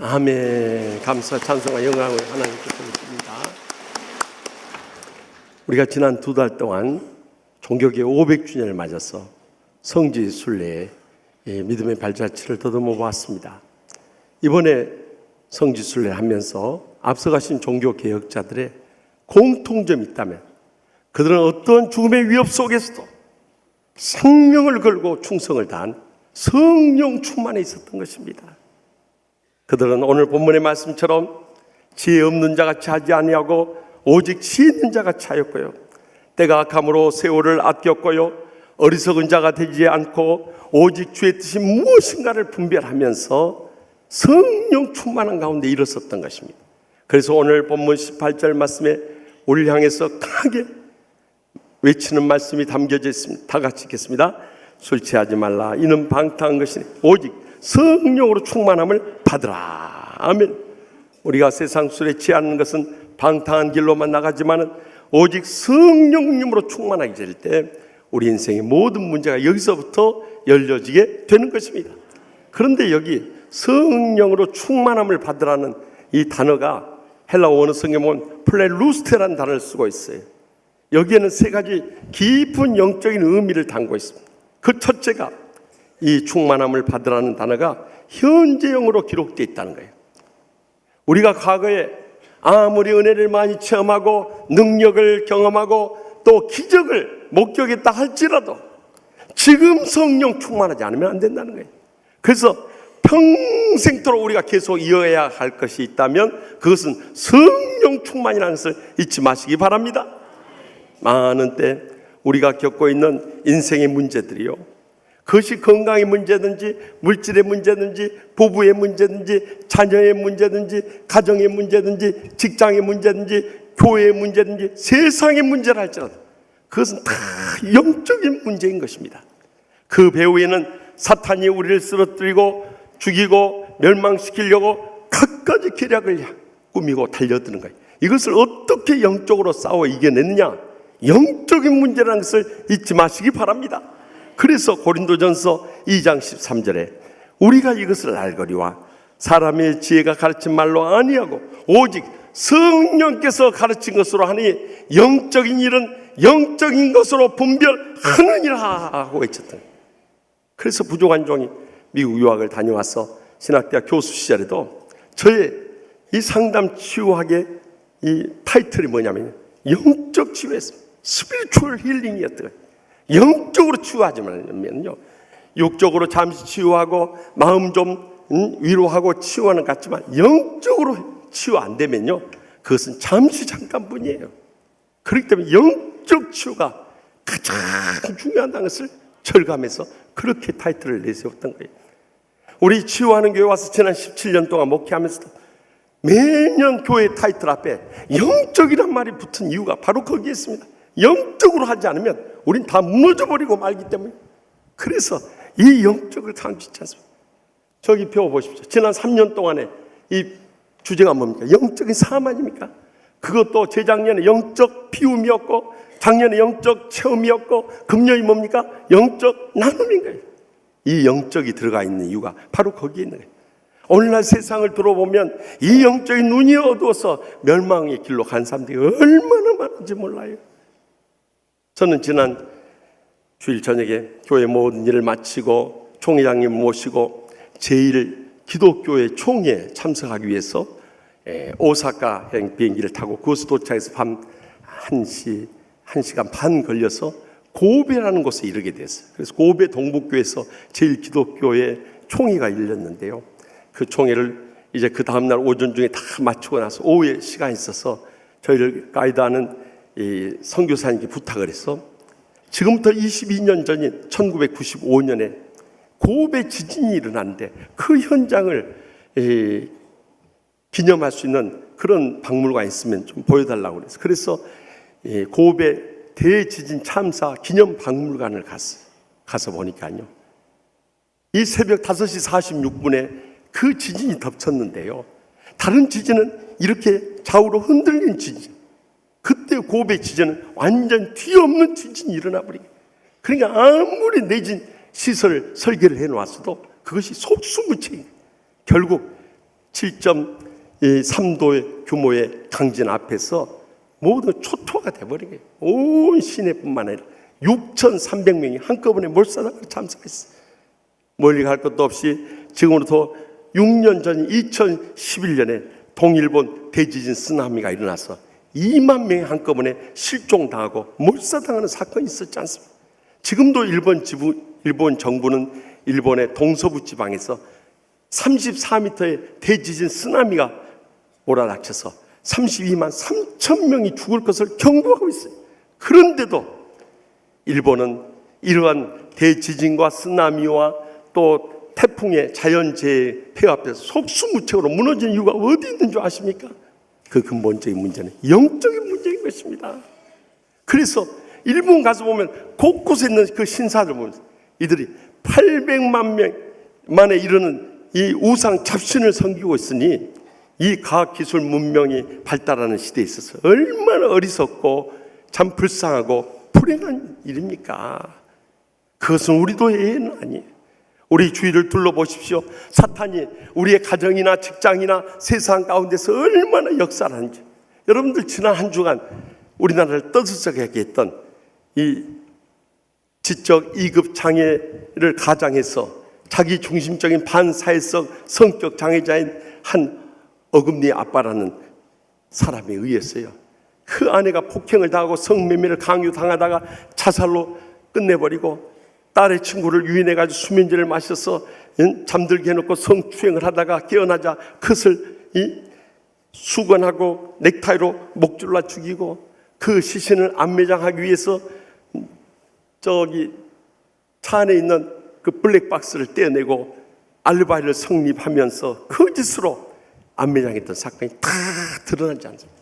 아멘. 감사, 찬송과 영광을 하나님께 드립니다. 우리가 지난 2달 동안 종교개혁 500주년을 맞아서 성지 순례에 믿음의 발자취를 더듬어 보았습니다. 이번에 성지 순례를 하면서 앞서가신 종교개혁자들의 공통점이 있다면 그들은 어떤 죽음의 위협 속에서도 생명을 걸고 충성을 다한 성령 충만에 있었던 것입니다. 그들은 오늘 본문의 말씀처럼 지혜 없는 자같이 하지 아니하고 오직 지혜 있는 자같이 하였고요, 때가 악함으로 세월을 아꼈고요, 어리석은 자가 되지 않고 오직 주의 뜻이 무엇인가를 분별하면서 성령 충만한 가운데 일었었던 것입니다. 그래서 오늘 본문 18절 말씀에 우리를 향해서 강하게 외치는 말씀이 담겨져 있습니다. 다 같이 읽겠습니다. 술 취하지 말라. 이는 방탕한 것이니 오직 성령으로 충만함을 받으라. 아멘. 우리가 세상 술에 취하는 것은 방탕한 길로만 나가지만은 오직 성령님으로 충만하게 될 때 우리 인생의 모든 문제가 여기서부터 열려지게 되는 것입니다. 그런데 여기 성령으로 충만함을 받으라는 이 단어가 헬라 원어 성경에 보면 플레루스테라는 단어를 쓰고 있어요. 여기에는 3가지 깊은 영적인 의미를 담고 있습니다. 그 첫째가 이 충만함을 받으라는 단어가 현재형으로 기록되어 있다는 거예요. 우리가 과거에 아무리 은혜를 많이 체험하고 능력을 경험하고 또 기적을 목격했다 할지라도 지금 성령 충만하지 않으면 안 된다는 거예요. 그래서 평생토록 우리가 계속 이어야 할 것이 있다면 그것은 성령 충만이라는 것을 잊지 마시기 바랍니다. 많은 때 우리가 겪고 있는 인생의 문제들이요, 그것이 건강의 문제든지 물질의 문제든지 부부의 문제든지 자녀의 문제든지 가정의 문제든지 직장의 문제든지 교회의 문제든지 세상의 문제라 할지라도 그것은 다 영적인 문제인 것입니다. 그 배후에는 사탄이 우리를 쓰러뜨리고 죽이고 멸망시키려고 갖가지 계략을 꾸미고 달려드는 거예요. 이것을 어떻게 영적으로 싸워 이겨내느냐, 영적인 문제라는 것을 잊지 마시기 바랍니다. 그래서 고린도전서 2장 13절에 우리가 이것을 알거니와 사람의 지혜가 가르친 말로 아니하고 오직 성령께서 가르친 것으로 하니 영적인 일은 영적인 것으로 분별하느니라 하고 외쳤던 거예요. 그래서 부족한 종이 미국 유학을 다녀와서 신학대학 교수 시절에도 저의 이 상담 치유학의 이 타이틀이 뭐냐면 영적 치유였습니다. 스피리추얼 힐링이었던 거예요. 영적으로 치유하지만요, 육적으로 잠시 치유하고 마음 좀 위로하고 치유하는 것 같지만 영적으로 치유 안 되면요, 그것은 잠시 잠깐뿐이에요. 그렇기 때문에 영적 치유가 가장 중요하다는 것을 절감해서 그렇게 타이틀을 내세웠던 거예요. 우리 치유하는 교회 와서 지난 17년 동안 목회하면서도 매년 교회 타이틀 앞에 영적이란 말이 붙은 이유가 바로 거기에 있습니다. 영적으로 하지 않으면 우린 다 무너져버리고 말기 때문에. 그래서 이 영적을 상주치 않습니다. 저기 배워보십시오. 지난 3년 동안에 이 주제가 뭡니까? 영적인 삶 아닙니까? 그것도 재작년에 영적 피움이었고 작년에 영적 체험이었고 금년이 뭡니까? 영적 나눔인 거예요. 이 영적이 들어가 있는 이유가 바로 거기에 있는 거예요. 오늘날 세상을 들어보면 이 영적인 눈이 어두워서 멸망의 길로 간 사람들이 얼마나 많은지 몰라요. 저는 지난 주일 저녁에 교회 모든 일을 마치고 총회장님 모시고 제1 기독교회 총회에 참석하기 위해서 오사카행 비행기를 타고 그곳에 도착해서 밤 1시간 반 걸려서 고베라는 곳에 이르게 됐어요. 그래서 고베 동북교에서 제1 기독교회 총회가 열렸는데요, 그 총회를 이제 그 다음날 오전 중에 다 마치고 나서 오후에 시간이 있어서 저희를 가이드하는 이 선교사님께 부탁을 해서 지금부터 22년 전인 1995년에 고베 지진이 일어났는데 그 현장을 기념할 수 있는 그런 박물관이 있으면 좀 보여달라고 그랬어요. 그래서 고베 대지진 참사 기념 박물관을 가서 보니까요, 이 새벽 5시 46분에 그 지진이 덮쳤는데요, 다른 지진은 이렇게 좌우로 흔들린 지진, 그때 고베 지진은 완전 뒤없는 지진이 일어나 버리게. 그러니까 아무리 내진 시설 설계를 해놓았어도 그것이 속수무책이에요. 결국 7.3도 규모의 강진 앞에서 모두 초토화가 돼버린 거예요. 온 시내뿐만 아니라 6,300명이 한꺼번에 몰사당을 참석했어요. 멀리 갈 것도 없이 지금으로부터 6년 전 2011년에 동일본 대지진 쓰나미가 일어나서 2만 명이 한꺼번에 실종당하고 몰사당하는 사건이 있었지 않습니까? 지금도 일본 정부는 일본의 동서부 지방에서 34m의 대지진 쓰나미가 몰아닥쳐서 32만 3천 명이 죽을 것을 경고하고 있어요. 그런데도 일본은 이러한 대지진과 쓰나미와 또 태풍의 자연재해 폐 앞에서 속수무책으로 무너진 이유가 어디 있는 줄 아십니까? 그 근본적인 문제는 영적인 문제인 것입니다. 그래서 일본 가서 보면 곳곳에 있는 그 신사들 보면 이들이 800만 명 만에 이르는 이 우상 잡신을 섬기고 있으니 이 과학기술 문명이 발달하는 시대에 있어서 얼마나 어리석고 참 불쌍하고 불행한 일입니까? 그것은 우리도 예는 아니에요. 우리 주위를 둘러보십시오. 사탄이 우리의 가정이나 직장이나 세상 가운데서 얼마나 역사하는지. 여러분들 지난 한 주간 우리나라를 떠들썩하게 했던 이 지적 2급 장애를 가장해서 자기 중심적인 반사회적 성격 장애자인 한 어금니 아빠라는 사람에 의해서요. 그 아내가 폭행을 당하고 성매매를 강요당하다가 자살로 끝내버리고 딸의 친구를 유인해가지고 수면제를 마셔서 잠들게 해놓고 성추행을 하다가 깨어나자 그것을 수건하고 넥타이로 목줄라 죽이고 그 시신을 안매장하기 위해서 저기 차 안에 있는 그 블랙박스를 떼어내고 알리바이를 성립하면서 거짓으로 안매장했던 사건이 다 드러나지 않습니다.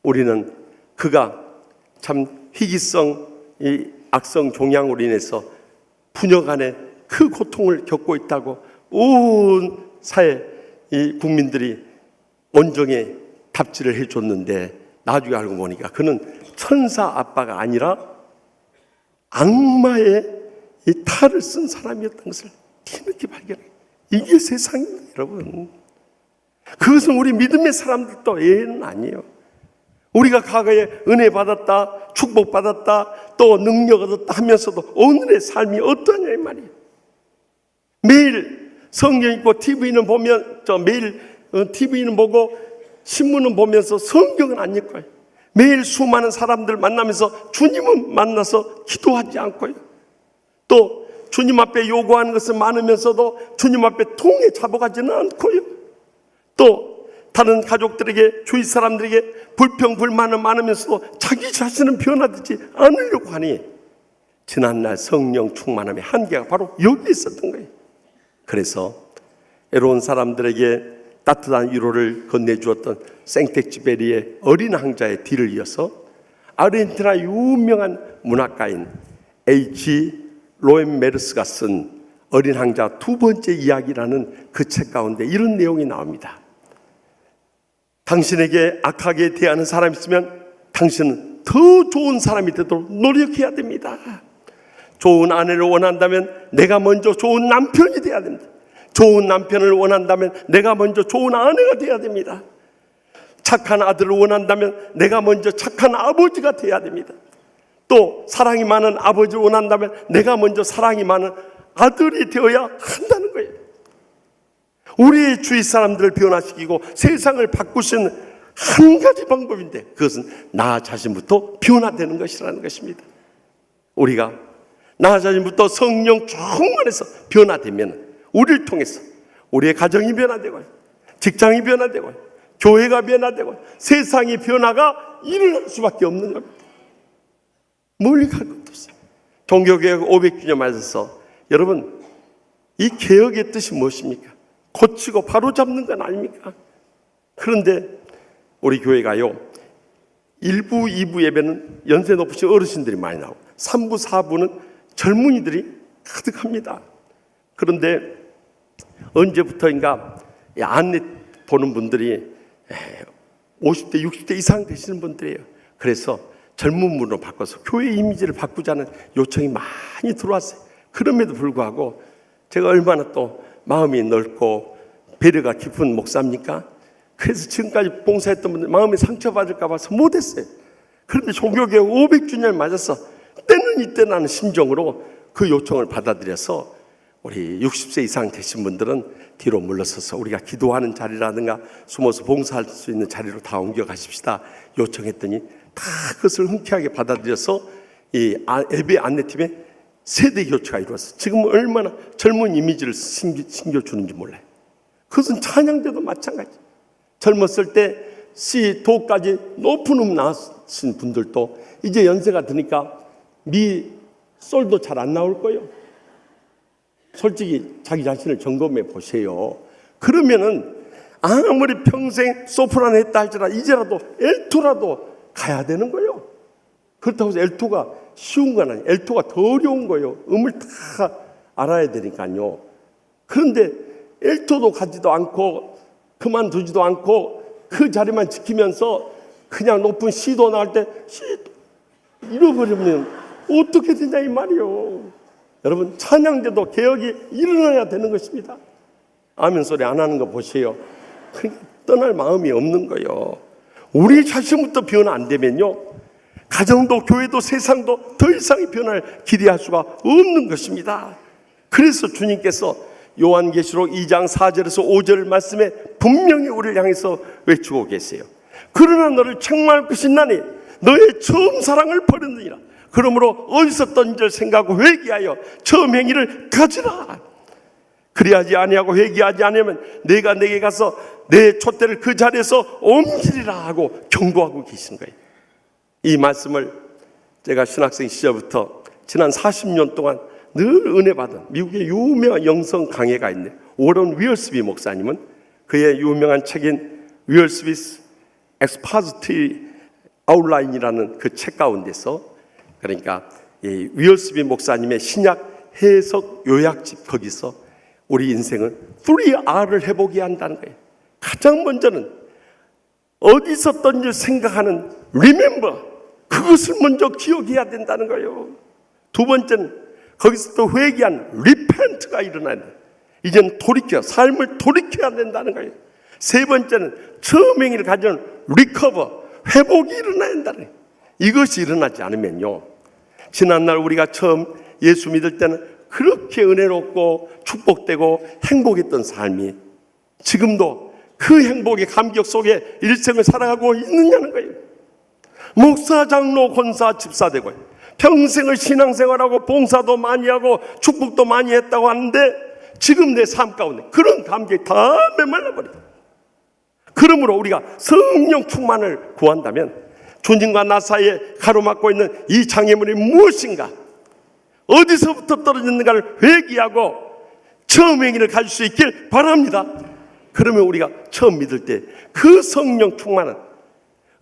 우리는 그가 참 희귀성 이 악성 종양으로 인해서 부녀간에 그 고통을 겪고 있다고 온 사회 이 국민들이 온정에 답지를 해줬는데 나중에 알고 보니까 그는 천사 아빠가 아니라 악마의 이 탈을 쓴 사람이었던 것을 뒤늦게 발견해요. 이게 세상입니다, 여러분. 그것은 우리 믿음의 사람들도 예는 아니에요. 우리가 과거에 은혜 받았다, 축복 받았다, 또 능력 얻었다 하면서도 오늘의 삶이 어떠냐 이 말이에요. 매일 성경 읽고 TV는 보면 매일 TV는 보고 신문은 보면서 성경은 안 읽고요. 매일 수많은 사람들 만나면서 주님은 만나서 기도하지 않고요. 또 주님 앞에 요구하는 것은 많으면서도 주님 앞에 통에 잡아가지는 않고요. 또 다른 가족들에게 주위 사람들에게 불평불만은 많으면서도 자기 자신은 변화되지 않으려고 하니 지난날 성령 충만함의 한계가 바로 여기 있었던 거예요. 그래서 애로운 사람들에게 따뜻한 위로를 건네주었던 생텍쥐베리의 어린 왕자의 뒤를 이어서 아르헨티나 유명한 문학가인 H. 로엔 메르스가 쓴 어린 왕자 두 번째 이야기라는 그 책 가운데 이런 내용이 나옵니다. 당신에게 악하게 대하는 사람이 있으면 당신은 더 좋은 사람이 되도록 노력해야 됩니다. 좋은 아내를 원한다면 내가 먼저 좋은 남편이 돼야 됩니다. 좋은 남편을 원한다면 내가 먼저 좋은 아내가 돼야 됩니다. 착한 아들을 원한다면 내가 먼저 착한 아버지가 돼야 됩니다. 또 사랑이 많은 아버지를 원한다면 내가 먼저 사랑이 많은 아들이 되어야 한다는 거예요. 우리의 주위 사람들을 변화시키고 세상을 바꾸시는 한 가지 방법인데 그것은 나 자신부터 변화되는 것이라는 것입니다. 우리가 나 자신부터 성령 충만해서 변화되면 우리를 통해서 우리의 가정이 변화되고 직장이 변화되고 교회가 변화되고 세상의 변화가 일어날 수밖에 없는 겁니다. 멀리 갈 것도 없어요. 종교개혁 500주년 맞아서 여러분 이 개혁의 뜻이 무엇입니까? 고치고 바로잡는 건 아닙니까? 그런데 우리 교회가요 1부, 2부 예배는 연세 높으신 어르신들이 많이 나오고 3부, 4부는 젊은이들이 가득합니다. 그런데 언제부터인가 안내 보는 분들이 50대, 60대 이상 되시는 분들이에요. 그래서 젊은 분으로 바꿔서 교회 이미지를 바꾸자는 요청이 많이 들어왔어요. 그럼에도 불구하고 제가 얼마나 또 마음이 넓고 배려가 깊은 목사입니까? 그래서 지금까지 봉사했던 분들 마음이 상처받을까 봐서 못했어요. 그런데 종교개혁 500주년을 맞아서 때는 이때라는 심정으로 그 요청을 받아들여서 우리 60세 이상 되신 분들은 뒤로 물러서서 우리가 기도하는 자리라든가 숨어서 봉사할 수 있는 자리로 다 옮겨가십시다 요청했더니 다 그것을 흔쾌하게 받아들여서 이 예배 안내팀의 세대 교체가 이루어졌어요. 지금 얼마나 젊은 이미지를 심겨주는지 몰라요. 그것은 찬양대도 마찬가지. 젊었을 때 시, 도까지 높은 나으신 분들도 이제 연세가 드니까 미, 솔도 잘 안 나올 거예요. 솔직히 자기 자신을 점검해 보세요. 그러면은 아무리 평생 소프라노 했다 할지라도 이제라도 엘토라도 가야 되는 거예요. 그렇다고 해서 엘토가 쉬운 건 아니에요. 엘토가 더 어려운 거예요. 음을 다 알아야 되니까요. 그런데 엘토도 가지도 않고 그만두지도 않고 그 자리만 지키면서 그냥 높은 C도 나올 때 C 잃어버리면 어떻게 되냐 이 말이요. 여러분 찬양대도 개혁이 일어나야 되는 것입니다. 아멘 소리 안 하는 거 보세요. 그러니까 떠날 마음이 없는 거예요. 우리 자신부터 변화 안 되면요, 가정도 교회도 세상도 더 이상의 변화를 기대할 수가 없는 것입니다. 그래서 주님께서 요한계시록 2장 4절에서 5절 말씀에 분명히 우리를 향해서 외치고 계세요. 그러나 너를 책망할 것이 나니 너의 처음 사랑을 버렸느니라. 그러므로 어디서 던질 생각하고 회개하여 처음 행위를 가지라. 그리하지 아니하고 회개하지 않으면 내가 내게 가서 내 촛대를 그 자리에서 옮기리라 하고 경고하고 계신 거예요. 이 말씀을 제가 신학생 시절부터 지난 40년 동안 늘 은혜 받은 미국의 유명한 영성 강해가 있는 워런 위얼스비 목사님은 그의 유명한 책인 위얼스비스 엑스파지토리 아웃라인이라는 그 책 가운데서, 그러니까 이 위얼스비 목사님의 신약 해석 요약집, 거기서 우리 인생을 3R을 해보게 한다는 거예요. 가장 먼저는 어디서 던질 생각하는 remember, 그것을 먼저 기억해야 된다는 거예요. 두 번째는 거기서 또 회개한 repent가 일어나야 돼요. 이제는 돌이켜, 삶을 돌이켜야 된다는 거예요. 세 번째는 처음 행위를 가져온 recover, 회복이 일어나야 된다는 거예요. 이것이 일어나지 않으면요, 지난날 우리가 처음 예수 믿을 때는 그렇게 은혜롭고 축복되고 행복했던 삶이 지금도 그 행복의 감격 속에 일생을 살아가고 있느냐는 거예요. 목사, 장로, 권사, 집사 되고 평생을 신앙생활하고 봉사도 많이 하고 축복도 많이 했다고 하는데 지금 내 삶 가운데 그런 감격이 다 메말라버려요. 그러므로 우리가 성령 충만을 구한다면 주님과 나 사이에 가로막고 있는 이 장애물이 무엇인가, 어디서부터 떨어졌는가를 회개하고 처음 행위를 가질 수 있길 바랍니다. 그러면 우리가 처음 믿을 때 그 성령 충만한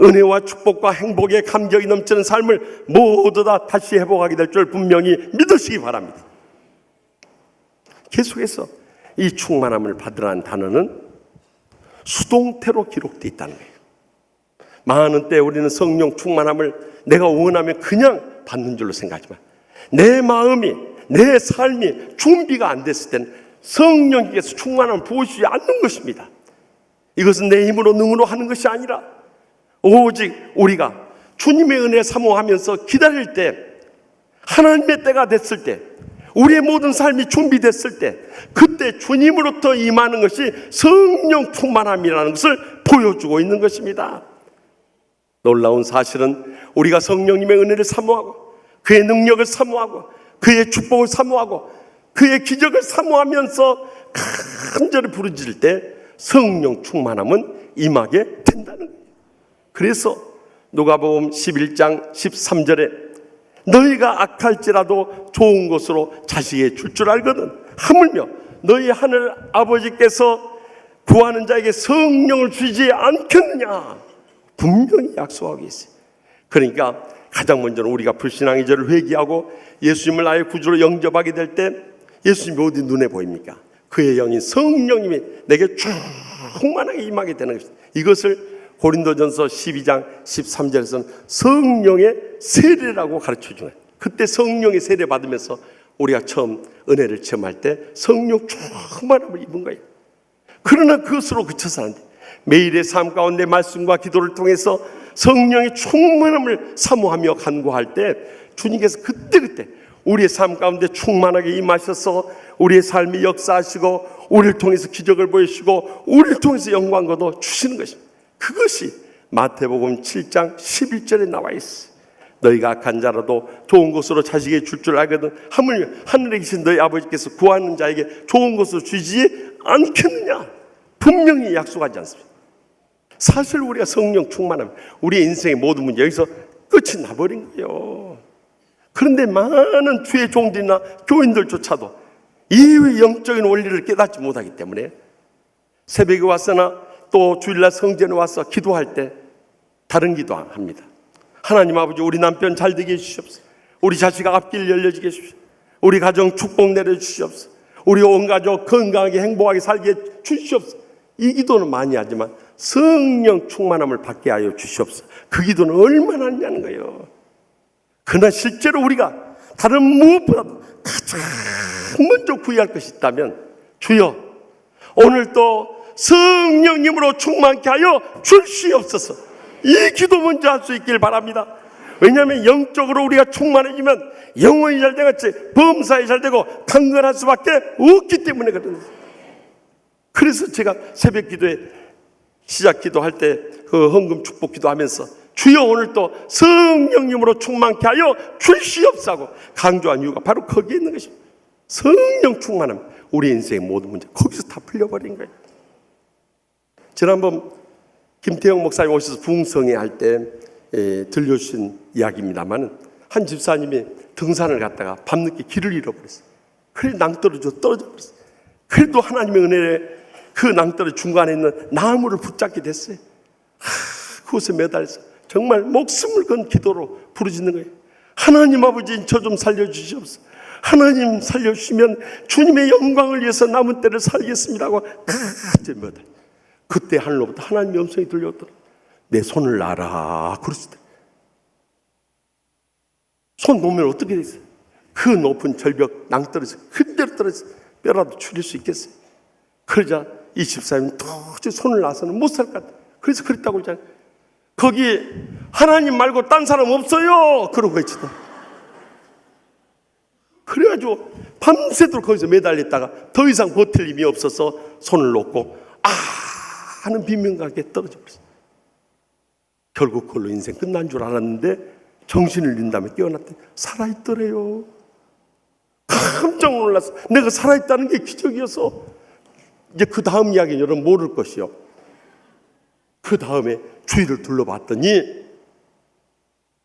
은혜와 축복과 행복의 감격이 넘치는 삶을 모두 다 다시 회복하게 될 줄 분명히 믿으시기 바랍니다. 계속해서 이 충만함을 받으라는 단어는 수동태로 기록되어 있다는 거예요. 많은 때 우리는 성령 충만함을 내가 원하면 그냥 받는 줄로 생각하지만 내 마음이, 내 삶이 준비가 안 됐을 때는 성령께서 충만함을 부어주지 않는 것입니다. 이것은 내 힘으로 능으로 하는 것이 아니라 오직 우리가 주님의 은혜 사모하면서 기다릴 때, 하나님의 때가 됐을 때, 우리의 모든 삶이 준비됐을 때, 그때 주님으로부터 임하는 것이 성령 충만함이라는 것을 보여주고 있는 것입니다. 놀라운 사실은 우리가 성령님의 은혜를 사모하고 그의 능력을 사모하고 그의 축복을 사모하고 그의 기적을 사모하면서 간절히 부르짖을 때 성령 충만함은 임하게 된다는 거예요. 그래서 누가복음 11장 13절에 너희가 악할지라도 좋은 것으로 자식에게 줄 줄 알거든 하물며 너희 하늘 아버지께서 구하는 자에게 성령을 주지 않겠느냐 분명히 약속하고 있어요. 그러니까 가장 먼저는 우리가 불신앙의 죄를 회개하고 예수님을 나의 구주로 영접하게 될 때 예수님이 어디 눈에 보입니까? 그의 영인 성령님이 내게 충만하게 임하게 되는 것입니다. 이것을 고린도전서 12장 13절에서는 성령의 세례라고 가르쳐주는 거예요. 그때 성령의 세례 받으면서 우리가 처음 은혜를 체험할 때 성령 충만함을 입은 거예요. 그러나 그것으로 그쳐서 안 돼. 매일의 삶 가운데 말씀과 기도를 통해서 성령의 충만함을 사모하며 간구할 때 주님께서 그때그때 우리의 삶 가운데 충만하게 임하셔서 우리의 삶이 역사하시고 우리를 통해서 기적을 보여주시고 우리를 통해서 영광 거둬 주시는 것입니다. 그것이 마태복음 7장 11절에 나와 있어요. 너희가 악한 자라도 좋은 것으로 자식에게 줄 줄 알거든 하물며 하늘에 계신 너희 아버지께서 구하는 자에게 좋은 것으로 주지 않겠느냐. 분명히 약속하지 않습니다. 사실 우리가 성령 충만하면 우리의 인생의 모든 문제 여기서 끝이 나버린 거예요. 그런데 많은 주의 종들이나 교인들조차도 이외의 영적인 원리를 깨닫지 못하기 때문에 새벽에 왔으나 또 주일날 성전에 와서 기도할 때 다른 기도합니다. 하나님 아버지, 우리 남편 잘 되게 해주시옵소서. 우리 자식 앞길 열려지게 해주시옵소서. 우리 가정 축복 내려주시옵소서. 우리 온 가족 건강하게 행복하게 살게 해주시옵소서. 이 기도는 많이 하지만 성령 충만함을 받게 하여 주시옵소서. 그 기도는 얼마나 하냐는 거예요. 그러나 실제로 우리가 다른 무엇보다도 가장 먼저 구해야 할 것이 있다면 주여 오늘도 성령님으로 충만케 하여 주시옵소서. 이 기도 먼저 할 수 있길 바랍니다. 왜냐하면 영적으로 우리가 충만해지면 영혼이 잘 되겠지 범사에 잘 되고 강건할 수밖에 없기 때문에 그런 거예요. 그래서 제가 새벽 기도에 시작 기도할 때 그 헌금 축복 기도하면서 주여 오늘 또 성령님으로 충만케 하여 주시옵소서 강조한 이유가 바로 거기에 있는 것입니다. 성령 충만하면 우리 인생의 모든 문제 거기서 다 풀려버린 거예요. 지난번 김태형 목사님 오셔서 부흥성회 할 때 들려주신 이야기입니다만 한 집사님이 등산을 갔다가 밤늦게 길을 잃어버렸어요. 그래 낭떠러지로 떨어져 버렸어요. 그래도 하나님의 은혜에 그 낭떠러지 중간에 있는 나무를 붙잡게 됐어요. 그곳에 매달려서 정말 목숨을 건 기도로 부르짖는 거예요. 하나님 아버지 저 좀 살려주시옵소서. 하나님 살려주시면 주님의 영광을 위해서 남은 때를 살겠습니다 하고 매달려. 그때 하늘로부터 하나님의 음성이 들려오더라. 내 손을 놔라 그러시더라. 손 놓으면 어떻게 되겠어요? 그 높은 절벽 낭떠러지 그대로 떨어져 뼈라도 추릴 수 있겠어요? 그러자 이 집사님이 도저히 손을 놔서는 못 살 것 같아요. 그래서 그랬다고 그러잖아요. 거기 하나님 말고 딴 사람 없어요 그러고 있지도. 그래가지고 밤새도록 거기서 매달렸다가 더 이상 버틸 힘이 없어서 손을 놓고 하는 비명하게 떨어져 버렸어요. 결국 그걸로 인생 끝난 줄 알았는데 정신을 잃은 다음에 깨어났더니 살아있더래요. 깜짝 놀랐어. 내가 살아있다는 게 기적이어서. 이제 그 다음 이야기는 여러분 모를 것이요. 그 다음에 주위를 둘러봤더니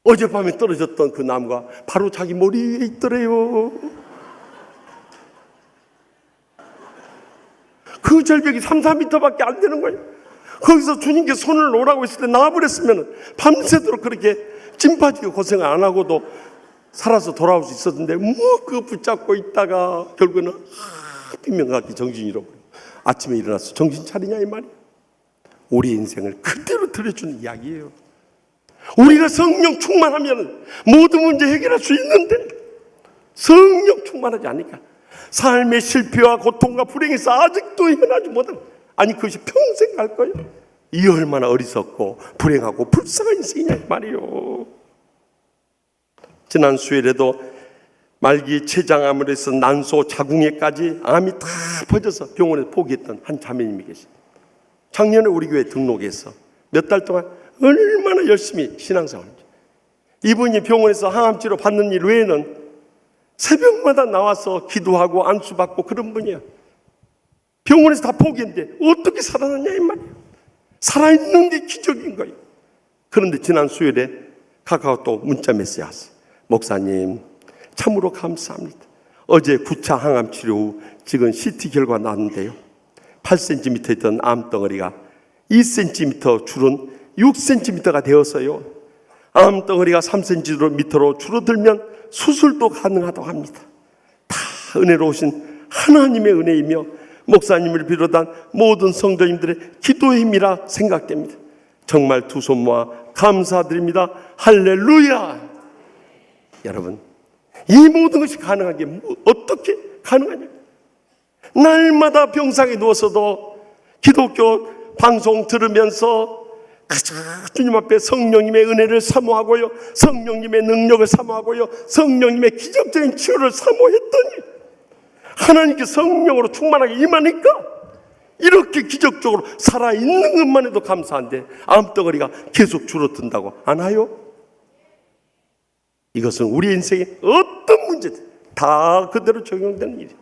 어젯밤에 떨어졌던 그 나무가 바로 자기 머리 위에 있더래요. 그 절벽이 3-4m밖에 안 되는 거예요. 거기서 주님께 손을 놓으라고 했을 때 놔버렸으면 밤새도록 그렇게 찜 빠지게 고생을 안 하고도 살아서 돌아올 수 있었는데 그거 붙잡고 있다가 결국은 비명하게 정신 잃어버려. 아침에 일어나서 정신 차리냐 이 말이에요. 우리 인생을 그대로 들려주는 이야기예요. 우리가 성령 충만하면 모든 문제 해결할 수 있는데 성령 충만하지 않으니까 삶의 실패와 고통과 불행에서 아직도 해나지 못한, 아니 그것이 평생 갈 거예요. 이 얼마나 어리석고 불행하고 불쌍한 인생이냐 이 말이에요. 지난 수요일에도 말기 췌장암으로 해서 난소 자궁에까지 암이 다 퍼져서 병원에서 포기했던 한 자매님이 계십니다. 작년에 우리 교회 등록해서 몇 달 동안 얼마나 열심히 신앙생활했죠. 이분이 병원에서 항암치료 받는 일 외에는 새벽마다 나와서 기도하고 안수받고 그런 분이에요. 병원에서 다 포기했는데 어떻게 살아났냐 이 말이에요. 살아있는 게 기적인 거예요. 그런데 지난 수요일에 카카오톡 문자 메시지 왔어요. 목사님 참으로 감사합니다. 어제 9차 항암치료 후 지금 CT 결과 나왔는데요. 8cm 있던 암덩어리가 2cm 줄은 6cm가 되어서요. 암덩어리가 3cm로 줄어들면 수술도 가능하다고 합니다. 다 은혜로우신 하나님의 은혜이며 목사님을 비롯한 모든 성도님들의 기도의 힘이라 생각됩니다. 정말 두 손 모아 감사드립니다. 할렐루야. 여러분, 이 모든 것이 가능한 게 어떻게 가능하냐? 날마다 병상에 누워서도 기독교 방송 들으면서 가자 주님 앞에 성령님의 은혜를 사모하고요, 성령님의 능력을 사모하고요, 성령님의 기적적인 치유를 사모했더니 하나님께 성령으로 충만하게 임하니까 이렇게 기적적으로 살아있는 것만 해도 감사한데 암덩어리가 계속 줄어든다고 안 하요? 이것은 우리 인생에 어떤 문제든 다 그대로 적용되는 일이에요.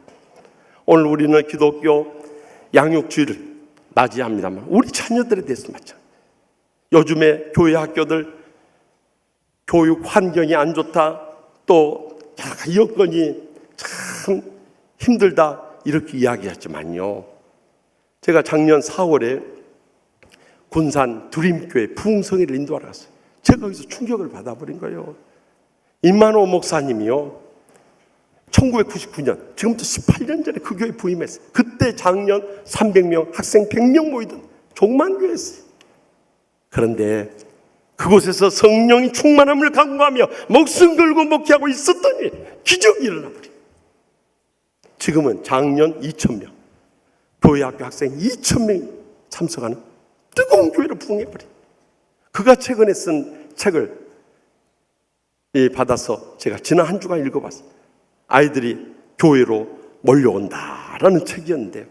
오늘 우리는 기독교 양육주의를 맞이합니다만 우리 자녀들에 대해서 마찬가지. 요즘에 교회 학교들 교육 환경이 안 좋다, 또 여건이 참 힘들다 이렇게 이야기하지만요, 제가 작년 4월에 군산 두림교회 부흥성회를 인도하러 갔어요. 제가 거기서 충격을 받아버린 거예요. 임만호 목사님이요, 1999년, 지금부터 18년 전에 그 교회 부임했어요. 그때 작년 300명, 학생 100명 모이던 종만교회였어요. 그런데 그곳에서 성령이 충만함을 간구하며 목숨 걸고 목회하고 있었더니 기적이 일어나버려요. 지금은 작년 2,000명, 교회 학교 학생 2,000명이 참석하는 뜨거운 교회로 부흥해버려요. 그가 최근에 쓴 책을 받아서 제가 지난 한 주간 읽어봤어요. 아이들이 교회로 몰려온다라는 책이었는데,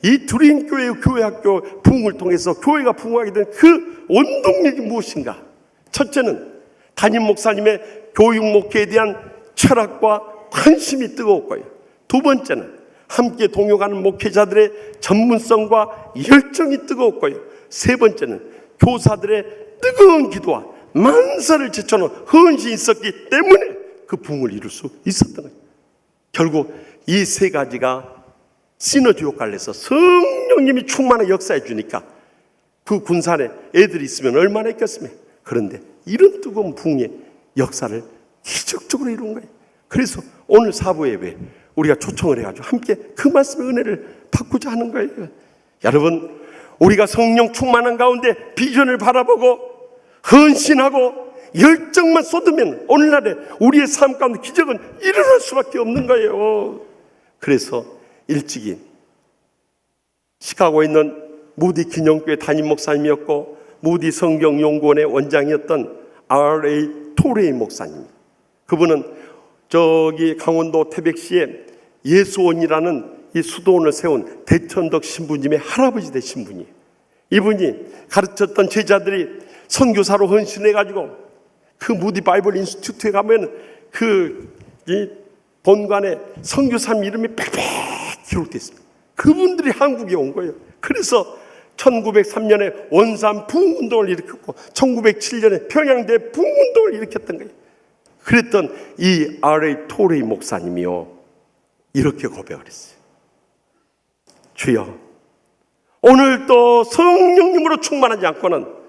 이 두린교회의 교회학교 부흥을 통해서 교회가 부흥하게 된 그 원동력이 무엇인가? 첫째는 담임 목사님의 교육 목회에 대한 철학과 관심이 뜨거웠고요, 두 번째는 함께 동역하는 목회자들의 전문성과 열정이 뜨거웠고요, 세 번째는 교사들의 뜨거운 기도와 만사를 제쳐놓은 헌신이 있었기 때문에 그 부흥을 이룰 수 있었던 거예요. 결국 이 세 가지가 시너지 효과를 내서 성령님이 충만하게 역사해 주니까 그 군산에 애들이 있으면 얼마나 있겠습니까? 그런데 이런 뜨거운 부흥의 역사를 기적적으로 이룬 거예요. 그래서 오늘 사부 예배 우리가 초청을 해가지고 함께 그 말씀의 은혜를 받고자 하는 거예요. 여러분, 우리가 성령 충만한 가운데 비전을 바라보고 헌신하고 열정만 쏟으면 오늘날에 우리의 삶 가운데 기적은 일어날 수밖에 없는 거예요. 그래서 일찍이 시카고에 있는 무디 기념교회 담임 목사님이었고 무디 성경연구원의 원장이었던 R.A. 토레이 목사님, 그분은 저기 강원도 태백시에 예수원이라는 이 수도원을 세운 대천덕 신부님의 할아버지 되신 분이에요. 이분이 가르쳤던 제자들이 선교사로 헌신해가지고 그 무디 바이블 인스티튜트에 가면 이 본관에 선교사님 이름이 빽빽 기록되어 있습니다. 그분들이 한국에 온 거예요. 그래서 1903년에 원산 부흥운동을 일으켰고 1907년에 평양대 부흥운동을 일으켰던 거예요. 그랬던 이 R.A. 토레이 목사님이요, 이렇게 고백을 했어요. 주여, 오늘도 성령님으로 충만하지 않고는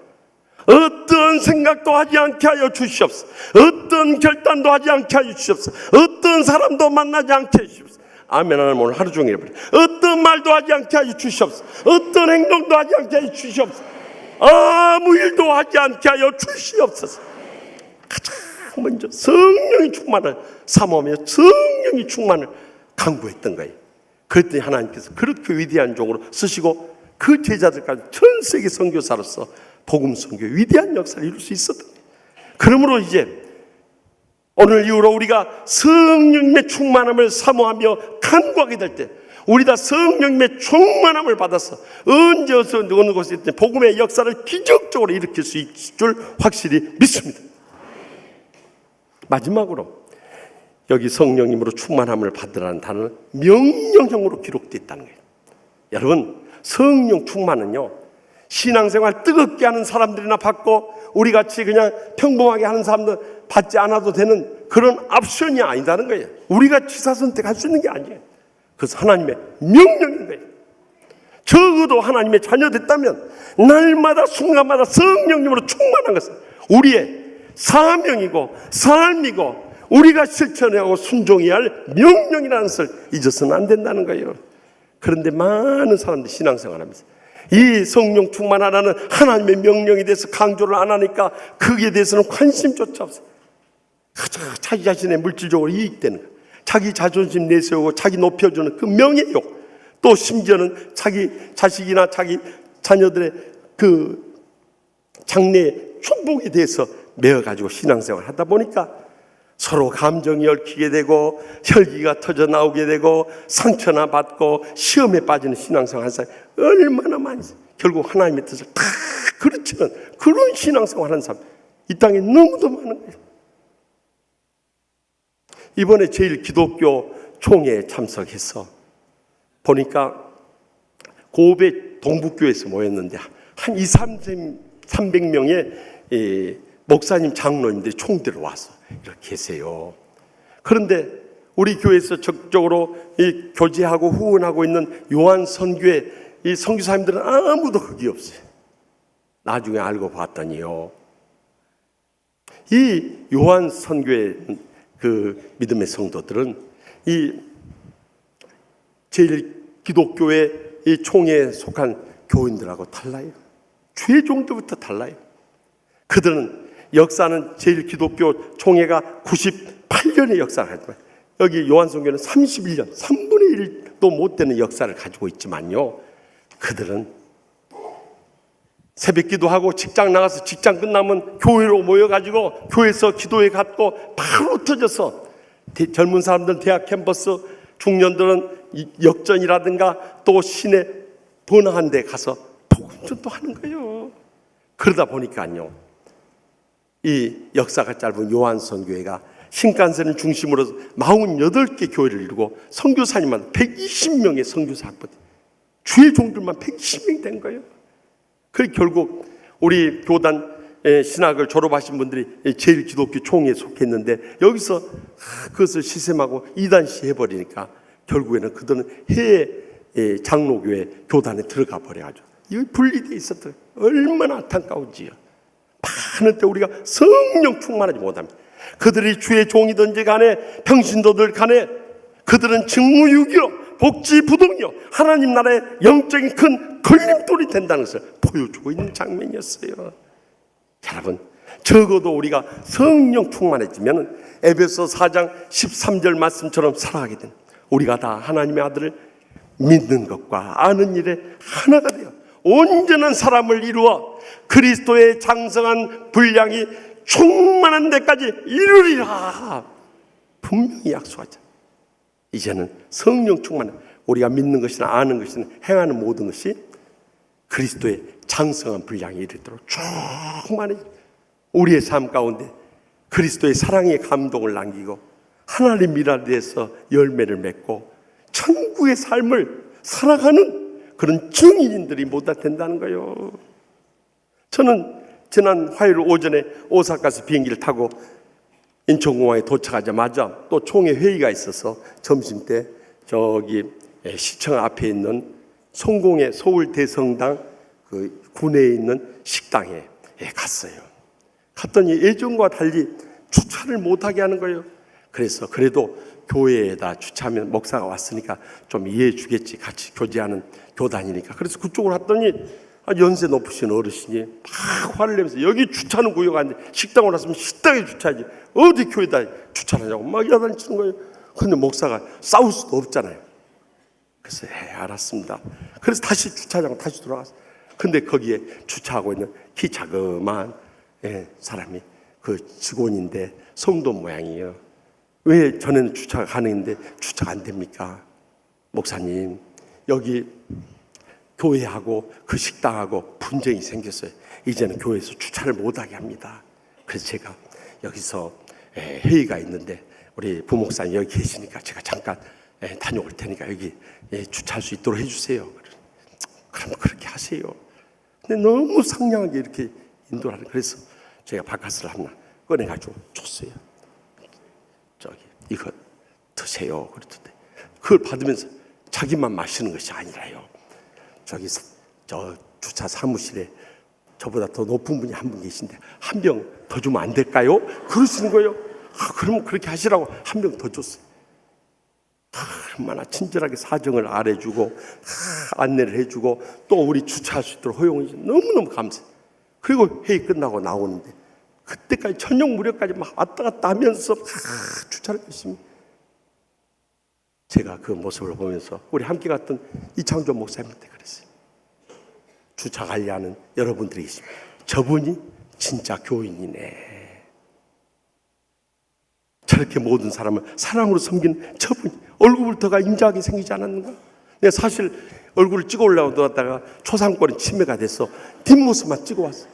어떤 생각도 하지 않게 하여 주시옵소서. 어떤 결단도 하지 않게 하여 주시옵소서. 어떤 사람도 만나지 않게 해 주시옵소서. 아멘. 하나님 오늘 하루 종일 해버려. 어떤 말도 하지 않게 하여 주시옵소서. 어떤 행동도 하지 않게 하여 주시옵소서. 아무 일도 하지 않게 하여 주시옵소서. 가장 먼저 성령이 충만을 사모하며 성령이 충만을 강구했던 거예요. 그랬더니 하나님께서 그렇게 위대한 종으로 쓰시고 그 제자들까지 전 세계 선교사로서 복음 선교의 위대한 역사를 이룰 수 있었던 거예요. 그러므로 이제 오늘 이후로 우리가 성령님의 충만함을 사모하며 간구하게 될 때 우리 다 성령님의 충만함을 받아서 언제 어느 곳에 있든 복음의 역사를 기적적으로 일으킬 수 있을 줄 확실히 믿습니다. 마지막으로 여기 성령님으로 충만함을 받으라는 단어는 명령형으로 기록되어 있다는 거예요. 여러분, 성령 충만은요, 신앙생활 뜨겁게 하는 사람들이나 받고 우리같이 그냥 평범하게 하는 사람들 받지 않아도 되는 그런 옵션이 아니다는 거예요. 우리가 취사 선택할 수 있는 게 아니에요. 그래서 하나님의 명령인 거예요. 적어도 하나님의 자녀 됐다면 날마다 순간마다 성령님으로 충만한 것은 우리의 사명이고 삶이고 우리가 실천하고 순종해야 할 명령이라는 것을 잊어서는 안 된다는 거예요. 그런데 많은 사람들이 신앙생활하면서 이 성령 충만하라는 하나님의 명령에 대해서 강조를 안 하니까 거기에 대해서는 관심조차 없어요. 자기 자신의 물질적으로 이익되는 거, 자기 자존심 내세우고 자기 높여주는 그 명예욕, 또 심지어는 자기 자식이나 자기 자녀들의 그 장래의 축복에 대해서 매어가지고 신앙생활을 하다 보니까 서로 감정이 얽히게 되고 혈기가 터져 나오게 되고 상처나 받고 시험에 빠지는 신앙생활 하는 사람이 얼마나 많이 있어요. 결국 하나님의 뜻을 다 그렇지는 그런 신앙생활 하는 사람 이 땅에 너무도 많은 거예요. 이번에 제일기독교 총회에 참석해서 보니까 고베 동북교에서 모였는데 한 300명의 목사님 장로님들이 총대로 와서 이렇게 계세요. 그런데 우리 교회에서 적극적으로 교제하고 후원하고 있는 요한 선교회 이 선교사님들은 아무도 거기 없어요. 나중에 알고 봤더니요, 이 요한 선교회 그 믿음의 성도들은 이 제일 기독교의 이 총회에 속한 교인들하고 달라요. 죄종들부터 달라요. 그들은 역사는 제일 기독교 총회가 98년의 역사를 가지고 여기 요한선교는 31년 3분의 1도 못 되는 역사를 가지고 있지만요, 그들은 새벽 기도하고 직장 나가서 직장 끝나면 교회로 모여가지고 교회에서 기도회 갖고 바로 터져서 젊은 사람들은 대학 캠퍼스, 중년들은 역전이라든가 또 시내 번화한 데 가서 복음전도 하는 거예요. 그러다 보니까요, 이 역사가 짧은 요한선교회가 신간센을 중심으로 48개 교회를 이루고 선교사님만 120명의 선교사 학부들, 주의 종들만 120명이 된 거예요. 그래서 결국 우리 교단 신학을 졸업하신 분들이 제일 기독교 총회에 속했는데 여기서 그것을 시샘하고 이단시 해버리니까 결국에는 그들은 해외 장로교회 교단에 들어가 버려가지고 이거 분리되어 있었던 얼마나 안타까운지요. 많은 때 우리가 성령 충만하지 못합니다. 그들이 주의 종이든지 간에 평신도들 간에 그들은 직무유기로 복지부동이요 하나님 나라의 영적인 큰 걸림돌이 된다는 것을 보여주고 있는 장면이었어요. 여러분, 적어도 우리가 성령 충만해지면 에베소 4장 13절 말씀처럼 살아가게 되는, 우리가 다 하나님의 아들을 믿는 것과 아는 일에 하나가 되어 온전한 사람을 이루어 그리스도의 장성한 분량이 충만한 데까지 이루리라 분명히 약속하자. 이제는 성령 충만한, 우리가 믿는 것이나 아는 것이나 행하는 모든 것이 그리스도의 장성한 분량에 이르도록 충만히 우리의 삶 가운데 그리스도의 사랑의 감동을 남기고 하나님 일에 대해서 열매를 맺고 천국의 삶을 살아가는 그런 증인들이 모두 된다는 거예요. 저는 지난 화요일 오전에 오사카에서 비행기를 타고 인천공항에 도착하자마자 또 총회 회의가 있어서 점심때 저기 시청 앞에 있는 성공의 서울대성당 그 구내에 있는 식당에 갔어요. 갔더니 예전과 달리 주차를 못하게 하는 거예요. 그래서 그래도 교회에다 주차하면 목사가 왔으니까 좀 이해해 주겠지, 같이 교제하는 교단이니까. 그래서 그쪽으로 갔더니 연세 높으신 어르신이 막 화를 내면서 여기 주차는 구역 아닌데 식당으로 왔으면 식당에 주차하지 어디 교회에다 주차를 하냐고 막 야단치는 거예요. 근데 목사가 싸울 수도 없잖아요. 그래서 알았습니다. 그래서 다시 주차장으로 다시 돌아갔어요. 근데 거기에 주차하고 있는 키 자그마한 사람이 그 직원인데 성도 모양이에요. 왜 전에는 주차가 가능한데 주차가 안 됩니까? 목사님, 여기 교회하고 그 식당하고 분쟁이 생겼어요. 이제는 교회에서 주차를 못하게 합니다. 그래서 제가 여기서 회의가 있는데 우리 부목사님 여기 계시니까 제가 잠깐 다녀올 테니까 여기 주차할 수 있도록 해주세요. 그럼 그렇게 하세요. 근데 너무 상냥하게 이렇게 인도를 하는. 그래서 제가 바카스를 하나 꺼내가지고 줬어요. 저기 이거 드세요. 그랬는데 그걸 받으면서 자기만 마시는 것이 아니라요, 저기 저 주차 사무실에 저보다 더 높은 분이 한 분 계신데 한 병 더 주면 안 될까요? 그러시는 거예요. 그러면 그렇게 하시라고 한 병 더 줬어요. 얼마나 친절하게 사정을 알아주고 안내를 해주고 또 우리 주차할 수 있도록 허용해주고 너무너무 감사해요. 그리고 회의 끝나고 나오는데 그때까지 저녁 무렵까지 막 왔다 갔다 하면서 주차를 했습니다. 제가 그 모습을 보면서 우리 함께 갔던 이창조 목사님한테 그랬어요. 주차 관리하는 여러분들이 계십니다. 저분이 진짜 교인이네. 저렇게 모든 사람을 사랑으로 섬기는 저분이 얼굴부터가 인자하게 생기지 않았는가? 내가 사실 얼굴을 찍어 올라오다가 초상권이 침해가 돼서 뒷모습만 찍어 왔어요.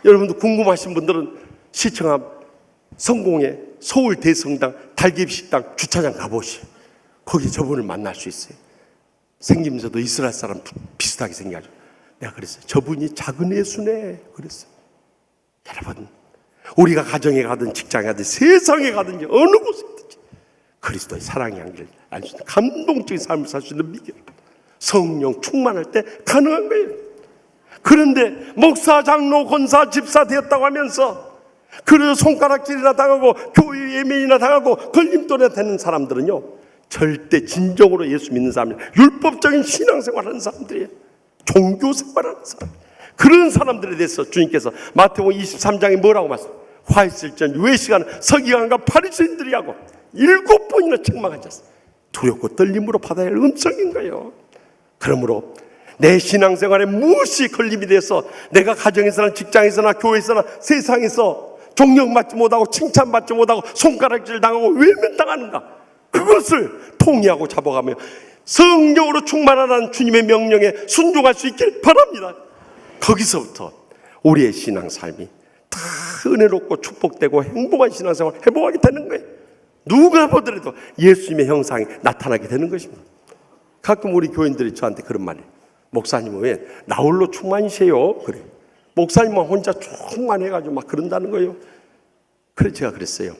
여러분들 궁금하신 분들은 시청 앞 성공의 서울 대성당 달걀식당 주차장 가보시오. 거기 저분을 만날 수 있어요. 생김새도 이스라엘 사람 비슷하게 생겨가지고 내가 그랬어요. 저분이 작은 예수네 그랬어요. 여러분, 우리가 가정에 가든 직장에 가든 세상에 가든지 어느 곳에 있든지 그리스도의 사랑의 향기를 알 수 있는 감동적인 삶을 살 수 있는 비결, 성령 충만할 때 가능한 거예요. 그런데 목사, 장로, 권사, 집사 되었다고 하면서 그래서 손가락질이나 당하고 교회 예매이나 당하고 걸림돌에 되는 사람들은요, 절대 진정으로 예수 믿는 사람이 율법적인 신앙생활하는 사람들이에요. 종교생활하는 사람. 그런 사람들에 대해서 주님께서 마태복음 23장에 뭐라고 말씀하세요? 화 있을 전 유의 시간 서기관과 바리새인들이 하고 7번이나 책망하셨어요. 두렵고 떨림으로 받아야 할 음성인 거예요. 그러므로 내 신앙생활에 무엇이 걸림이 돼서 내가 가정에서나 직장에서나 교회에서나 세상에서 존경받지 못하고 칭찬받지 못하고 손가락질 당하고 외면당하는가, 그것을 통이하고 잡아가며 성령으로 충만하라는 주님의 명령에 순종할 수 있길 바랍니다. 거기서부터 우리의 신앙삶이 다 은혜롭고 축복되고 행복한 신앙생활을 해보게 되는 거예요. 누가 보더라도 예수님의 형상이 나타나게 되는 것입니다. 가끔 우리 교인들이 저한테 그런 말이에요. 목사님은 왜 나홀로 충만이세요? 그래. 목사님만 혼자 충만해가지고 막 그런다는 거예요. 그래서 제가 그랬어요.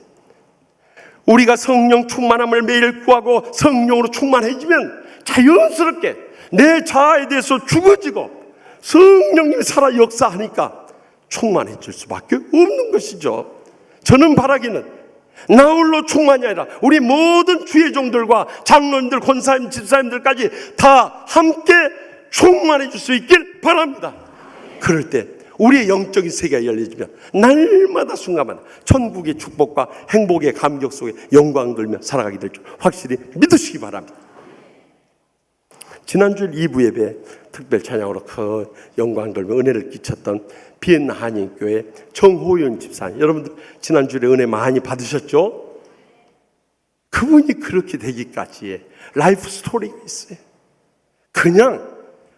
우리가 성령 충만함을 매일 구하고 성령으로 충만해지면 자연스럽게 내 자아에 대해서 죽어지고 성령님이 살아 역사하니까 충만해질 수밖에 없는 것이죠. 저는 바라기는 나홀로 충만이 아니라 우리 모든 주의 종들과 장로님들, 권사님, 집사님들까지 다 함께 충만해 줄 수 있길 바랍니다. 그럴 때 우리의 영적인 세계가 열려지면 날마다 순간마다 천국의 축복과 행복의 감격 속에 영광 돌며 살아가게 될 줄 확실히 믿으시기 바랍니다. 지난주 2부 예배 특별 찬양으로 큰 영광 돌며 은혜를 끼쳤던 비엔나 한인교회 정호윤 집사님, 여러분들 지난주에 은혜 많이 받으셨죠? 그분이 그렇게 되기까지의 라이프 스토리가 있어요. 그냥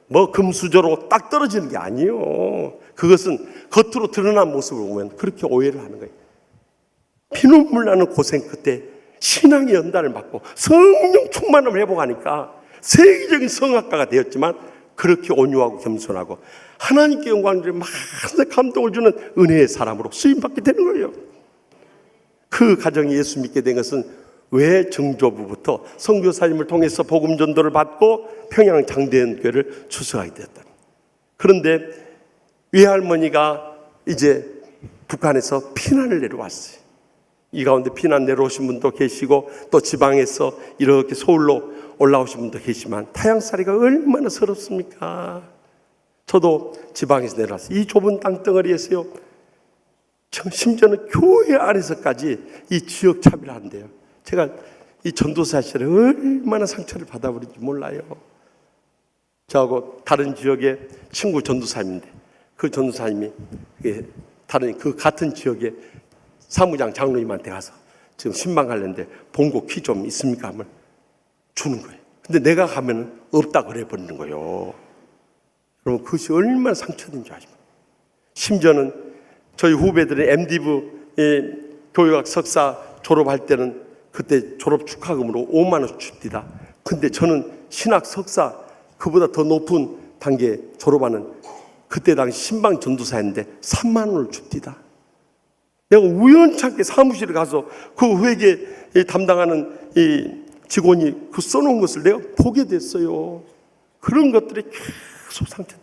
뭐 금수저로 딱 떨어지는 게 아니에요. 그것은 겉으로 드러난 모습을 보면 그렇게 오해를 하는 거예요. 피눈물 나는 고생 끝에 신앙의 연단을 받고 성령 충만함을 회복하니까 세계적인 성악가가 되었지만 그렇게 온유하고 겸손하고 하나님께 영광을 드리며 많은 감동을 주는 은혜의 사람으로 쓰임받게 되는 거예요. 그 가정이 예수 믿게 된 것은 왜 정조부부터 선교사님을 통해서 복음 전도를 받고 평양 장대연교회를 추수하게 되었다. 그런데 외할머니가 이제 북한에서 피난을 내려왔어요. 이 가운데 피난 내려오신 분도 계시고 또 지방에서 이렇게 서울로 올라오신 분도 계시지만 타향살이가 얼마나 서럽습니까? 저도 지방에서 내려왔어요. 이 좁은 땅덩어리에서요, 심지어는 교회 안에서까지 이 지역 차별을 한대요. 제가 이 전도사 시절에 얼마나 상처를 받아버린지 몰라요. 저하고 다른 지역의 친구 전도사님인데 그 전도사님이 다른 그 같은 지역의 사무장 장로님한테 가서 지금 신방 가려는데 본고 키 좀 있습니까? 하면 주는 거예요. 근데 내가 가면 없다 그래 버리는 거예요. 여러분, 그것이 얼마나 상처된지 아십니까? 심지어는 저희 후배들의 MD부 교육학 석사 졸업할 때는 그때 졸업 축하금으로 5만 원 줍디다. 근데 저는 신학 석사 그보다 더 높은 단계 졸업하는 그때 당시 신방 전도사였는데 3만 원을 줍디다. 내가 우연찮게 사무실에 가서 그 회계 담당하는 이 직원이 그 써놓은 것을 내가 보게 됐어요. 그런 것들이 계속 상처돼.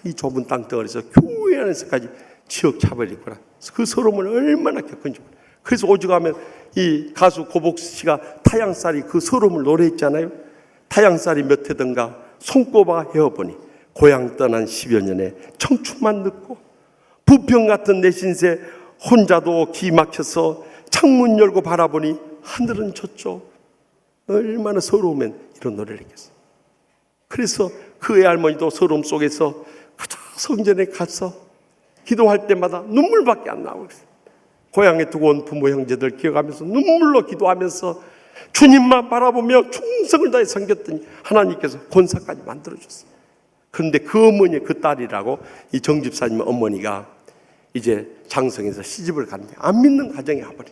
이 좁은 땅덩어리에서 교회 안에서까지 지역 차별이 있구나. 그 서러움을 얼마나 겪은지. 그래서 오죽하면 이 가수 고복수 씨가 타양살이 그 서러움을 노래했잖아요. 타양살이 몇 해든가 손꼽아 헤어보니 고향 떠난 10여 년에 청춘만 늦고 부평 같은 내 신세 혼자도 기 막혀서 창문 열고 바라보니 하늘은 졌죠. 얼마나 서러우면 이런 노래를 했겠어요. 그래서 그 외할머니도 서러움 속에서 그저 성전에 가서 기도할 때마다 눈물밖에 안 나오고 있어요. 고향에 두고 온 부모 형제들 기억하면서 눈물로 기도하면서 주님만 바라보며 충성을 다해 섬겼더니 하나님께서 권사까지 만들어줬어요. 그런데 그 어머니, 그 딸이라고 이 정집사님 어머니가 이제 장성에서 시집을 갔는데 안 믿는 가정에 와버려.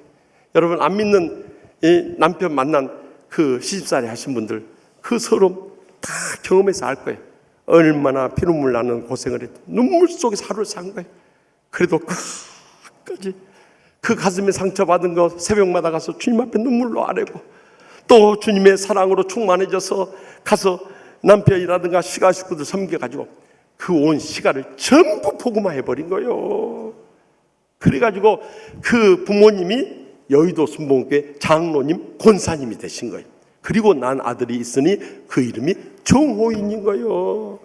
여러분, 안 믿는 이 남편 만난 그 시집살이 하신 분들 그 서러움 다 경험해서 알 거예요. 얼마나 피눈물 나는 고생을 했고 눈물 속에서 하루를 산 거예요. 그래도 끝까지 그 가슴에 상처받은 거 새벽마다 가서 주님 앞에 눈물로 아뢰고 또 주님의 사랑으로 충만해져서 가서 남편이라든가 시가 식구들 섬겨가지고 그 온 시가를 전부 복음화해버린 거예요. 그래가지고 그 부모님이 여의도 순복음교회 장로님, 권사님이 되신 거예요. 그리고 난 아들이 있으니 그 이름이 정호인인 거예요.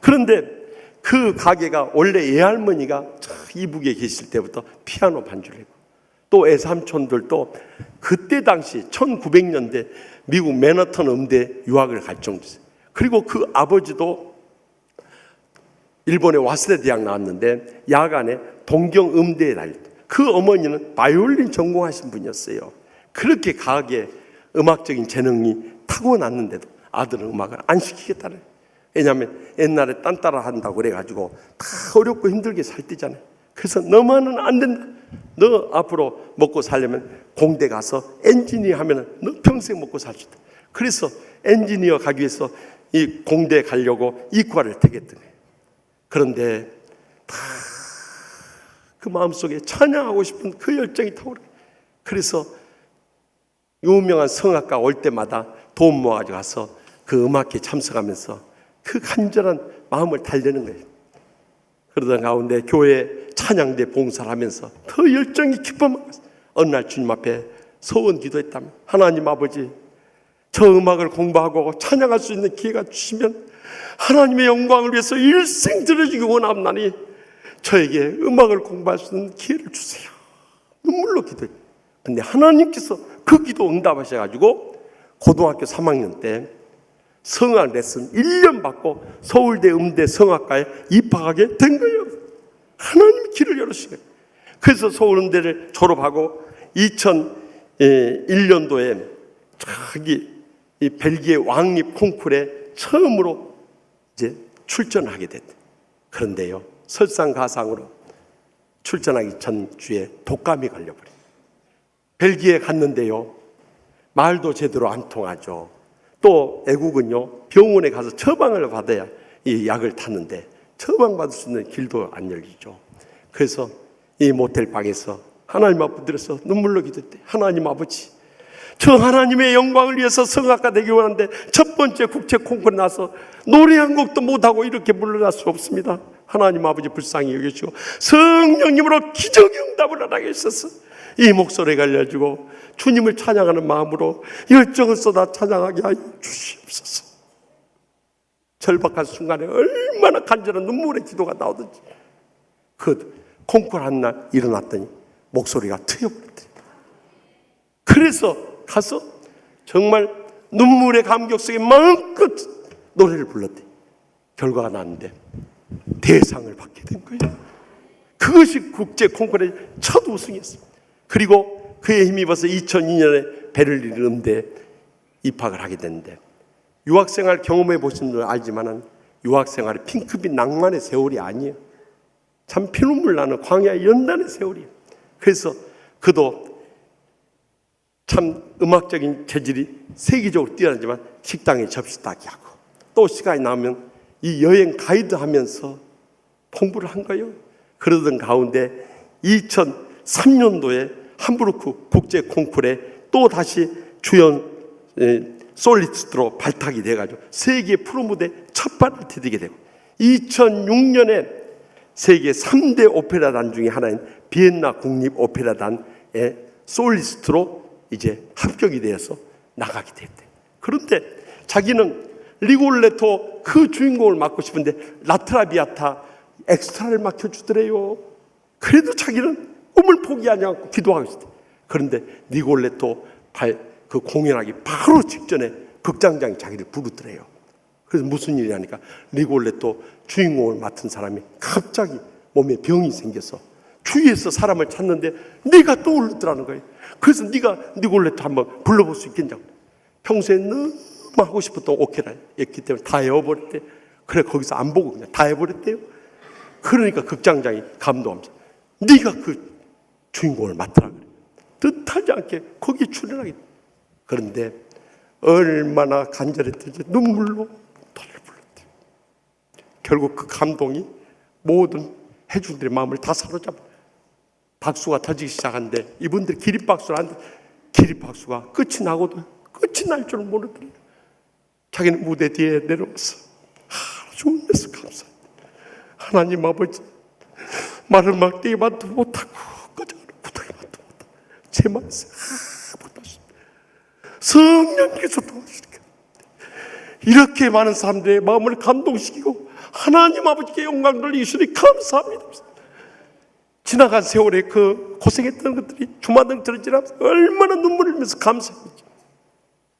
그런데 그 가게가 원래 애할머니가 이북에 계실 때부터 피아노 반주를 했고 또 애삼촌들도 그때 당시 1900년대 미국 맨하탄 음대 유학을 갈 정도였어요. 그리고 그 아버지도 일본의 와세다 대학 나왔는데 야간에 동경 음대에 다닐 때 그 어머니는 바이올린 전공하신 분이었어요. 그렇게 가게 음악적인 재능이 타고났는데도 아들은 음악을 안 시키겠다는. 왜냐하면 옛날에 딴 따라 한다고 그래가지고 다 어렵고 힘들게 살 때잖아요. 그래서 너만은 안 된다. 너 앞으로 먹고 살려면 공대 가서 엔지니어 하면 너 평생 먹고 살 수 있다. 그래서 엔지니어 가기 위해서 이 공대 가려고 이과를 택했던 거예요. 그런데 다 그 마음속에 찬양하고 싶은 그 열정이 타오르고 그래서 유명한 성악가 올 때마다 돈 모아가지고 가서 그 음악회에 참석하면서 그 간절한 마음을 달래는 거예요. 그러던 가운데 교회 찬양대 봉사를 하면서 더 열정이 깊어만 어느 날 주님 앞에 소원 기도했다면 하나님 아버지 저 음악을 공부하고 찬양할 수 있는 기회가 주시면 하나님의 영광을 위해서 일생 들어주기 원합나니 저에게 음악을 공부할 수 있는 기회를 주세요. 눈물로 기도했어요. 근데 하나님께서 그 기도 응답하셔가지고 고등학교 3학년 때 성악 레슨 1년 받고 서울대 음대 성악과에 입학하게 된 거예요. 하나님이 길을 열으신 거예요. 그래서 서울음대를 졸업하고 2001년도에 저기 이 벨기에 왕립 콩쿠르에 처음으로 이제 출전하게 됐대요. 그런데요, 설상가상으로 출전하기 전 주에 독감이 걸려버려요. 벨기에 갔는데요, 말도 제대로 안 통하죠. 또 애국은요, 병원에 가서 처방을 받아야 이 약을 타는데 처방받을 수 있는 길도 안 열리죠. 그래서 이 모텔 방에서 하나님 앞에 들어서 눈물로 기도했대. 하나님 아버지, 저 하나님의 영광을 위해서 성악가 되기 원하는데 첫 번째 국제 콩쿠르 나서 노래 한 곡도 못하고 이렇게 물러날 수 없습니다. 하나님 아버지 불쌍히 여기시고 성령님으로 기적의 응답을 하게 하셔서 이 목소리가 알려주고 주님을 찬양하는 마음으로 열정을 쏟아 찬양하게 하여 주시옵소서. 절박한 순간에 얼마나 간절한 눈물의 기도가 나오든지 그 콩쿠르 한 날 일어났더니 목소리가 트여버렸대요. 그래서 가서 정말 눈물의 감격 속에 마음껏 노래를 불렀대. 결과가 나왔는데 대상을 받게 된 거예요. 그것이 국제 콩쿠르의 첫 우승이었습니다. 그리고 그에 힘입어서 2002년에 베를린 음대에 입학을 하게 됐는데 유학생활 경험해 보신 분들 알지만은 유학생활이 핑크빛 낭만의 세월이 아니에요. 참 피눈물 나는 광야의 연단의 세월이에요. 그래서 그도 참 음악적인 재질이 세계적으로 뛰어나지만 식당에 접시 따기 하고 또 시간이 나면 이 여행 가이드 하면서 공부를 한 거예요. 그러던 가운데 2003년도에 함부르크 국제 콩쿠르에 또 다시 주연 솔리스트로 발탁이 돼가지고 세계 프로무대 첫 발을 디디게 되고 2006년에 세계 3대 오페라단 중에 하나인 비엔나 국립 오페라단의 솔리스트로 이제 합격이 되어서 나가게 됐대. 그런데 자기는 리골레토 그 주인공을 맡고 싶은데 라트라비아타 엑스트라를 맡겨주더래요. 그래도 자기는 꿈을 포기하지 않고 기도하고 있었대. 그런데 리골레토 그 공연하기 바로 직전에 극장장이 자기를 부르더래요. 그래서 무슨 일이 하니까 리골레토 주인공을 맡은 사람이 갑자기 몸에 병이 생겨서 주위에서 사람을 찾는데 네가 떠오르더라는 거예요. 그래서 네가 리골레토 한번 불러볼 수 있겠냐고. 평소에 너무 하고 싶었던 오케라였기 때문에 다 외워버렸대. 그래 거기서 안 보고 그냥 다 해버렸대요. 그러니까 극장장이 감동하면서 네가 그 주인공을 맡으라 그래. 뜻하지 않게 거기에 출연하게. 그런데 얼마나 간절했든지 눈물로 노래를 불렀대요. 결국 그 감동이 모든 회중들의 마음을 다 사로잡아 박수가 터지기 시작하는데 이분들이 기립박수를 하는데 기립박수가 끝이 나고도 끝이 날 줄 모르더래요. 자기는 무대 뒤에 내려와서 아주 울면서 감사합니다. 하나님 아버지, 말을 막대기만도 못하고 꺼져가는 구덩이만도 못하고 제 말씀 아무것도 없습니다. 성령께서 도와주시니까 이렇게 많은 사람들의 마음을 감동시키고 하나님 아버지께 영광 돌리시니 감사합니다. 지나간 세월에 그 고생했던 것들이 주마등처럼 지나면서 얼마나 눈물을 흘리면서 감사합니다.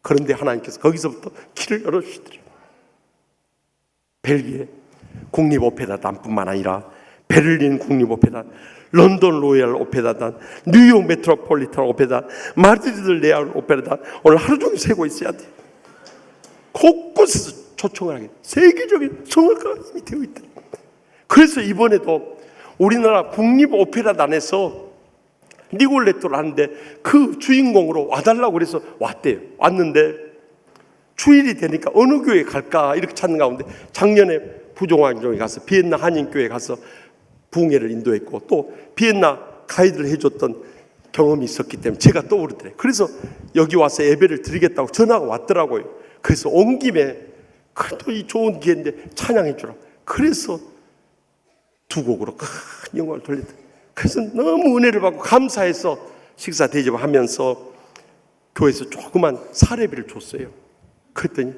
그런데 하나님께서 거기서부터 길을 열어주시더래요. 벨기에 국립오페라단뿐만 아니라 베를린 국립오페라, 런던 로얄 오페라단, 뉴욕 메트로폴리탄 오페라단, 마드리드 레알 오페라단 오늘 하루 종일 세고 있어야 돼요. 곳곳에서 초청을 하게 세계적인 성악가가 이미 되어 있다. 그래서 이번에도 우리나라 국립오페라단에서 리골레토를 하는데 그 주인공으로 와달라고 그래서 왔대요. 왔는데 주일이 되니까 어느 교회 갈까 이렇게 찾는 가운데 작년에 부종환종에 가서 비엔나 한인교회 가서 부흥회를 인도했고 또 비엔나 가이드를 해줬던 경험이 있었기 때문에 제가 떠오르더래요. 그래서 여기 와서 예배를 드리겠다고 전화가 왔더라고요. 그래서 온 김에 그래도 이 좋은 기회인데 찬양해 주라고. 그래서 두 곡으로 큰 영광을 돌렸더래요. 그래서 너무 은혜를 받고 감사해서 식사 대접하면서 교회에서 조그만 사례비를 줬어요. 그랬더니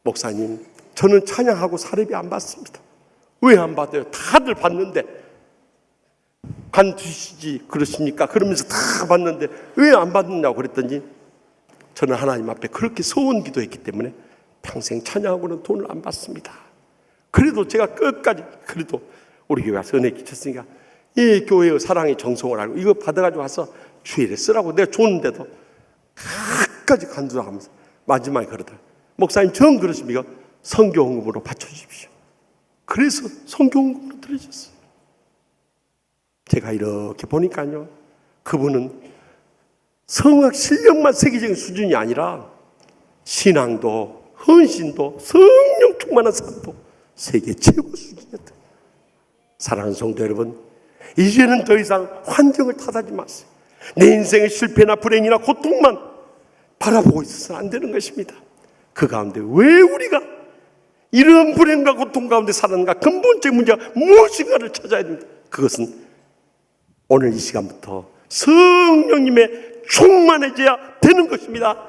목사님, 저는 찬양하고 사례비 안 받습니다. 왜 안 받아요? 다들 받는데 관두시지 그러십니까? 그러면서 다 받는데 왜 안 받느냐고 그랬더니 저는 하나님 앞에 그렇게 소원 기도했기 때문에 평생 찬양하고는 돈을 안 받습니다. 그래도 제가 끝까지 그래도 우리 교회 와서 은혜 끼쳤으니까 이 교회의 사랑의 정성을 알고 이거 받아가지고 와서 주일에 쓰라고 내가 줬는데도 끝까지 간두하면서 마지막에 그러더라고요. 목사님 전 그러십니까? 선교헌금으로 바쳐주십시오. 그래서 선교헌금으로 드려줬어요. 제가 이렇게 보니까요, 그분은 성악 실력만 세계적인 수준이 아니라 신앙도 헌신도 성령 충만한 삶도 세계 최고 수준이었다. 사랑하는 성도 여러분, 이제는 더 이상 환경을 탓하지 마세요. 내 인생의 실패나 불행이나 고통만 바라보고 있어서는 안 되는 것입니다. 그 가운데 왜 우리가 이런 불행과 고통 가운데 살았는가? 근본적 문제가 무엇인가를 찾아야 됩니다. 그것은 오늘 이 시간부터 성령님의 충만해져야 되는 것입니다.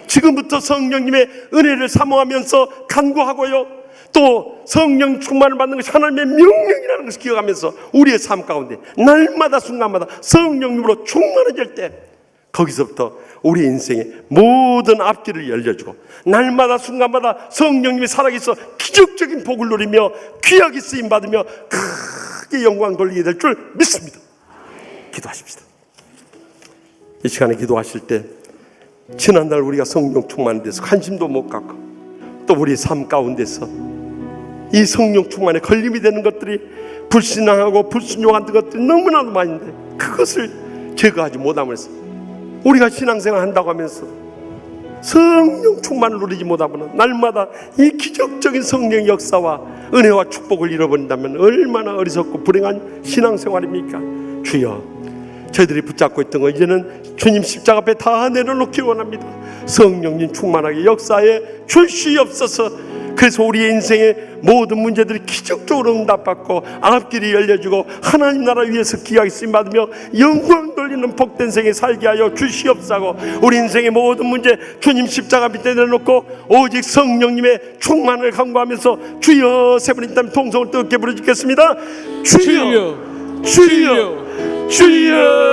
지금부터 성령님의 은혜를 사모하면서 간구하고요, 또 성령 충만을 받는 것이 하나님의 명령이라는 것을 기억하면서 우리의 삶 가운데 날마다 순간마다 성령님으로 충만해질 때 거기서부터 우리 인생의 모든 앞길을 열려주고 날마다 순간마다 성령님이 살아계셔 기적적인 복을 누리며 귀하게 쓰임받으며 크게 영광 돌리게 될 줄 믿습니다. 기도하십시다. 이 시간에 기도하실 때 지난날 우리가 성령 충만에 대해서 관심도 못 갖고 또 우리 삶 가운데서 이 성령 충만에 걸림이 되는 것들이 불신앙하고 불순종한 것들이 너무나도 많은데 그것을 제거하지 못하면서 우리가 신앙생활 한다고 하면서 성령 충만을 누리지 못하면 날마다 이 기적적인 성령의 역사와 은혜와 축복을 잃어버린다면 얼마나 어리석고 불행한 신앙생활입니까? 주여, 저희들이 붙잡고 있던 거 이제는 주님 십자가 앞에 다 내려놓기 원합니다. 성령님 충만하게 역사에 주시옵소서. 그래서 우리의 인생의 모든 문제들이 기적적으로 응답받고 앞길이 열려지고 하나님 나라 위에서 귀하게 쓰임받으며 영광 돌리는 복된 생에 살게 하여 주시옵소서. 우리 인생의 모든 문제 주님 십자가 밑에 내려놓고 오직 성령님의 충만을 간구하면서 주여 세 번 있다면 통성을 뜨겁게 부르짖겠습니다. 주여, 주여, 주여.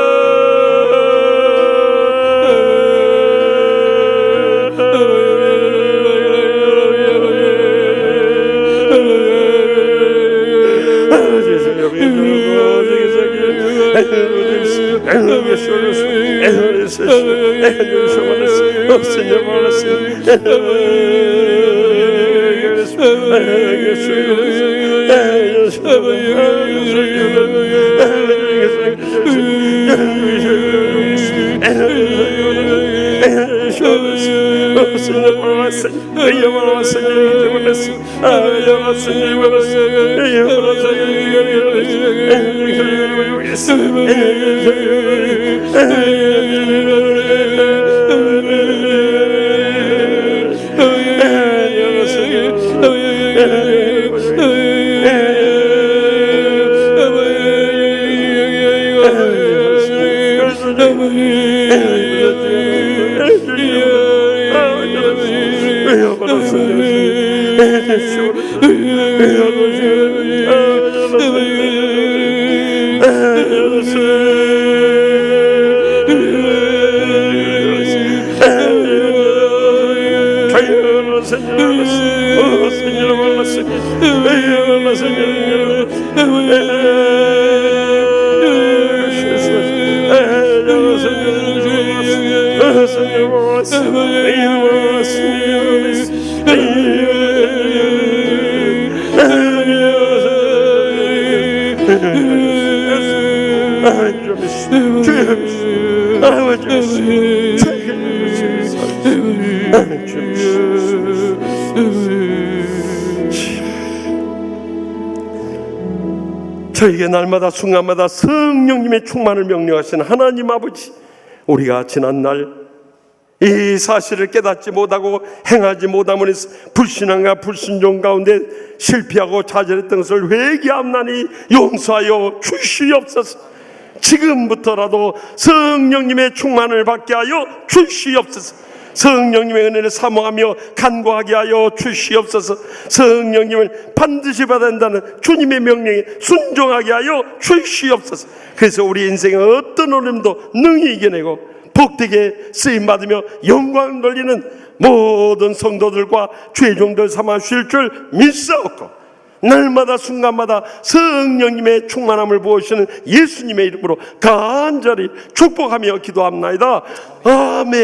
저에게 날마다 순간마다 성령님의 충만을 명령하시는 하나님 아버지, 우리가 지난날 이 사실을 깨닫지 못하고 행하지 못함으로 불신앙과 불순종 가운데 실패하고 좌절했던 것을 회개함나니 용서하여 주시옵소서. 지금부터라도 성령님의 충만을 받게 하여 주시옵소서. 성령님의 은혜를 사모하며 간구하게 하여 주시옵소서. 성령님을 반드시 받아야 한다는 주님의 명령에 순종하게 하여 주시옵소서. 그래서 우리 인생의 어떤 어려움도 능히 이겨내고 복되게 쓰임받으며 영광 돌리는 모든 성도들과 죄종들 삼아 주실 줄 믿사옵고, 날마다 순간마다 성령님의 충만함을 부으시는 예수님의 이름으로 간절히 축복하며 기도합나이다. 아멘.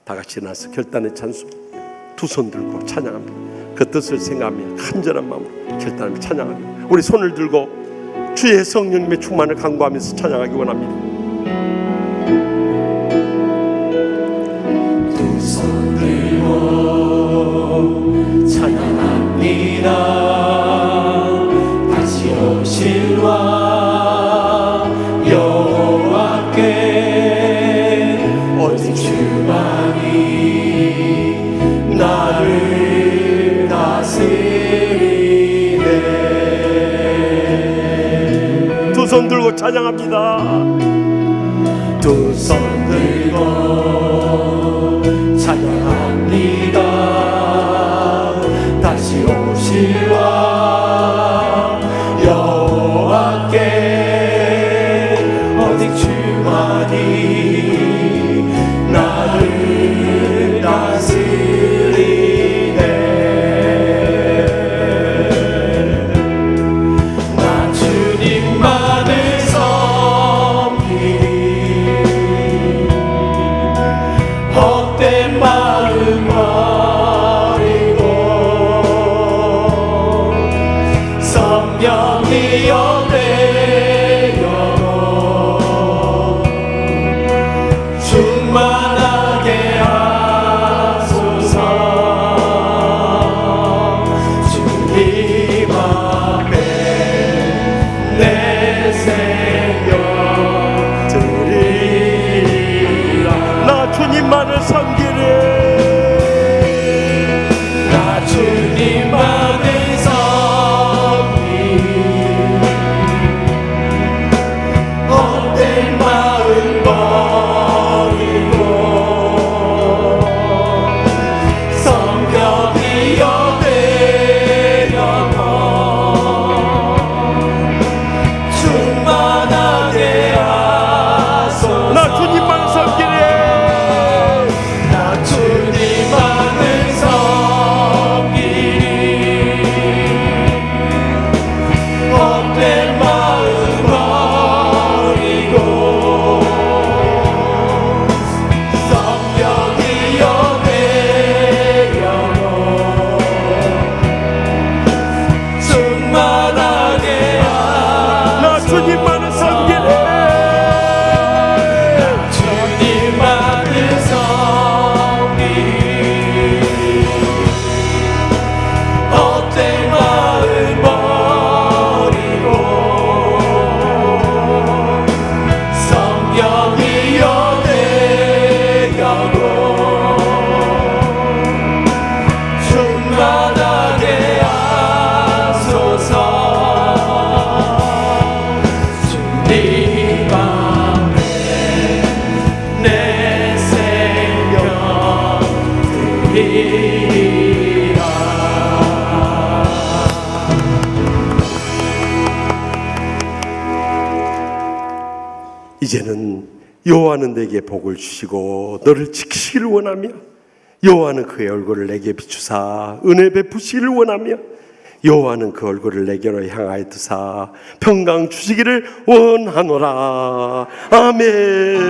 다 같이 나서 결단의 찬송 두 손 들고 찬양합니다. 그 뜻을 생각하며 간절한 마음으로 결단하며 찬양합니다. 우리 손을 들고 주의 성령님의 충만을 간구하면서 찬양하기 원합니다. 두 손 들고 찬양합니다. 다시 오실 왕 여호와께 오직 주만이 나를 다스리네. 두 손 들고 찬양합니다. 두 손 들고 찬양합니다. 다시 오실 왕 여호와께 오직 주만이 나를 다스리네. 나 주님만을 섬기리. 헛된 마음 버리고 성령이여 내 영혼 충만하게 하소서. 주님 앞에 내 생명 드리라. 나 주님만을 섬기리. 나 주님만을 섬기리. 헛된 마음 버리고 성령이여 내 영혼 충만하게 하소서. 나 주님만을 섬기리. 나 주님만을 섬기리. 이제는 여호와는 내게 복을 주시고 너를 지키시기를 원하며 여호와는 그의 얼굴을 내게 비추사 은혜 베푸시기를 원하며 여호와는 그 얼굴을 내게로 향하여 드사 평강 주시기를 원하노라. 아멘.